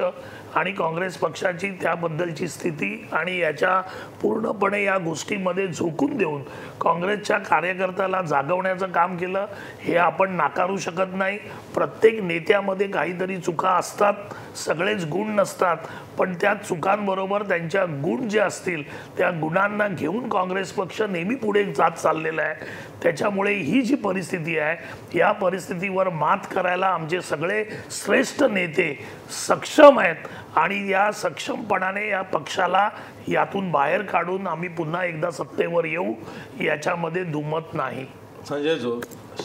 आणि काँग्रेस पक्षाची त्याबद्दलची स्थिती आणि याच्या पूर्णपणे या गोष्टीमध्ये झोकून देऊन काँग्रेसच्या कार्यकर्त्याला जागवण्याचं काम केलं हे आपण नाकारू शकत नाही. प्रत्येक नेत्यामध्ये काहीतरी चुका असतात. सगळेच गुण नसतात पण त्या चुकांबरोबर त्यांच्या गुण जे असतील त्या गुणांना घेऊन काँग्रेस पक्ष नेहमी पुढे जात चाललेला आहे. त्याच्यामुळे ही जी परिस्थिती आहे या परिस्थितीवर मात करायला आमचे सगळे श्रेष्ठ नेते सक्षम आहेत आणि या सक्षमपणाने या पक्षाला यातून बाहेर काढून आम्ही पुन्हा एकदा सत्तेवर येऊ याच्यामध्ये दुमत नाही. संजय जो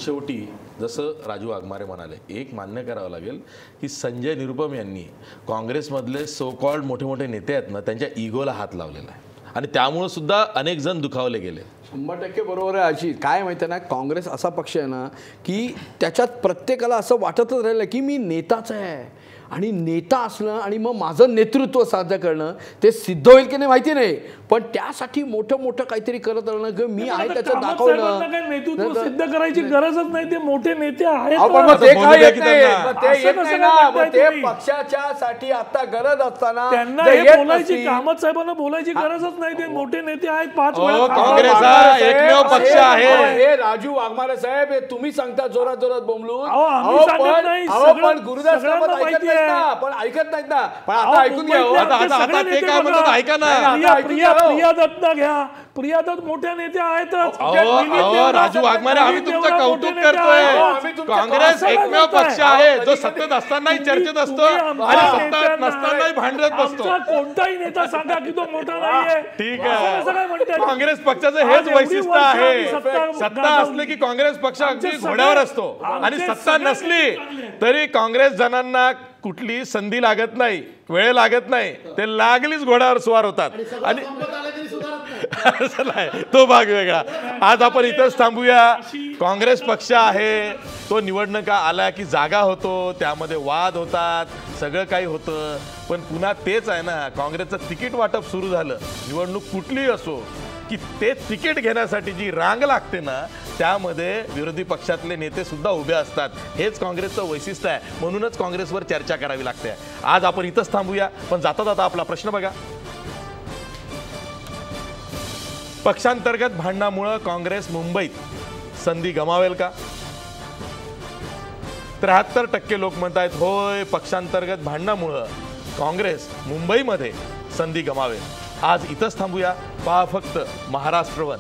शेवटी जसं राजू वाघमारे म्हणाले, एक मान्य करावं लागेल की संजय निरुपम यांनी काँग्रेसमधले सो कॉल्ड मोठे मोठे नेते आहेत ना, त्यांच्या इगोला हात लावलेला आहे आणि त्यामुळं सुद्धा अनेक जण दुखावले गेले. 100% बरोबर आहे. अशी काय माहिती आहे ना, काँग्रेस असा पक्ष आहे ना की त्याच्यात प्रत्येकाला असं वाटतच राहिलं की मी नेताच आहे आणि नेता असणं आणि मग माझं नेतृत्व साध्य करणं ते सिद्ध होईल की नाही माहिती नाही, पण त्यासाठी मोठं मोठं काहीतरी करत राहणं की मी आहे त्याचं दाखवणं. नेतृत्व सिद्ध करायची गरजच नाही, ते मोठे नेते आहेत. ते पक्षाच्या साठी आता गरज असताना त्यांना हे बोलायची, कामत साहेबांना बोलायची गरजच नाही, ते मोठे नेते आहेत. 5 वेळा काँग्रेस हा एकमेव पक्ष आहे. हे राजू वाघमारे साहेब, हे तुम्ही सांगता जोरात जोरात बोंबलून, पण गुरुदास कामत ऐकत नाहीत ना, पण ऐकत नाहीत ना. पण आता ऐकून घ्या, आता ते काय म्हणतात ऐका ना. प्रिया दत्त घ्या, प्रिया दत्त मोठ्या नेत्या आहेत. राजू वाघमारे, आम्ही तुमचं कौतुक करतोय. काँग्रेस एकमेव पक्ष आहे जो सत्तेत असतानाही चर्चेत असतो आणि सत्तेत नसतानाही भांडत बसतो. कोणताही नेता सांगा की तो मोठा नाहीये. ठीक आहे, काँग्रेस पक्षाचं हेच वैशिष्ट्य आहे. सत्ता असली की काँग्रेस पक्ष अगदी घोड्यावर असतो आणि सत्ता नसली तरी काँग्रेस जणांना कुठली संधी लागत नाही, वेळ लागत नाही, ते लागलीच घोड्यावर स्वार होतात. आणि तो भाग वेगळा. आज आपण इथंच थांबूया. काँग्रेस पक्ष आहे तो निवडणुका आला की जागा होतो, त्यामध्ये वाद होतात, सगळं काही होतं, पण पुन्हा तेच आहे ना, काँग्रेसचं तिकीट वाटप सुरू झालं, निवडणूक कुठलीही असो, की ते तिकीट घेण्यासाठी जी रांग लागते ना, त्यामध्ये विरोधी पक्षातले नेते सुद्धा उभे असतात. हेच काँग्रेसचं वैशिष्ट्य आहे. म्हणूनच काँग्रेसवर चर्चा करावी लागते. आज आपण इथंच थांबूया, पण जाता जाता आपला प्रश्न बघा. पक्षांतर्गत भांडणामुळे काँग्रेस मुंबईत संधी गमावेल का? 73% लोक म्हणतात होय, पक्षांतर्गत भांडणामुळे काँग्रेस मुंबईमध्ये संधी गमावेल. आज इथंच थांबूया. पहा फक्त महाराष्ट्र वन.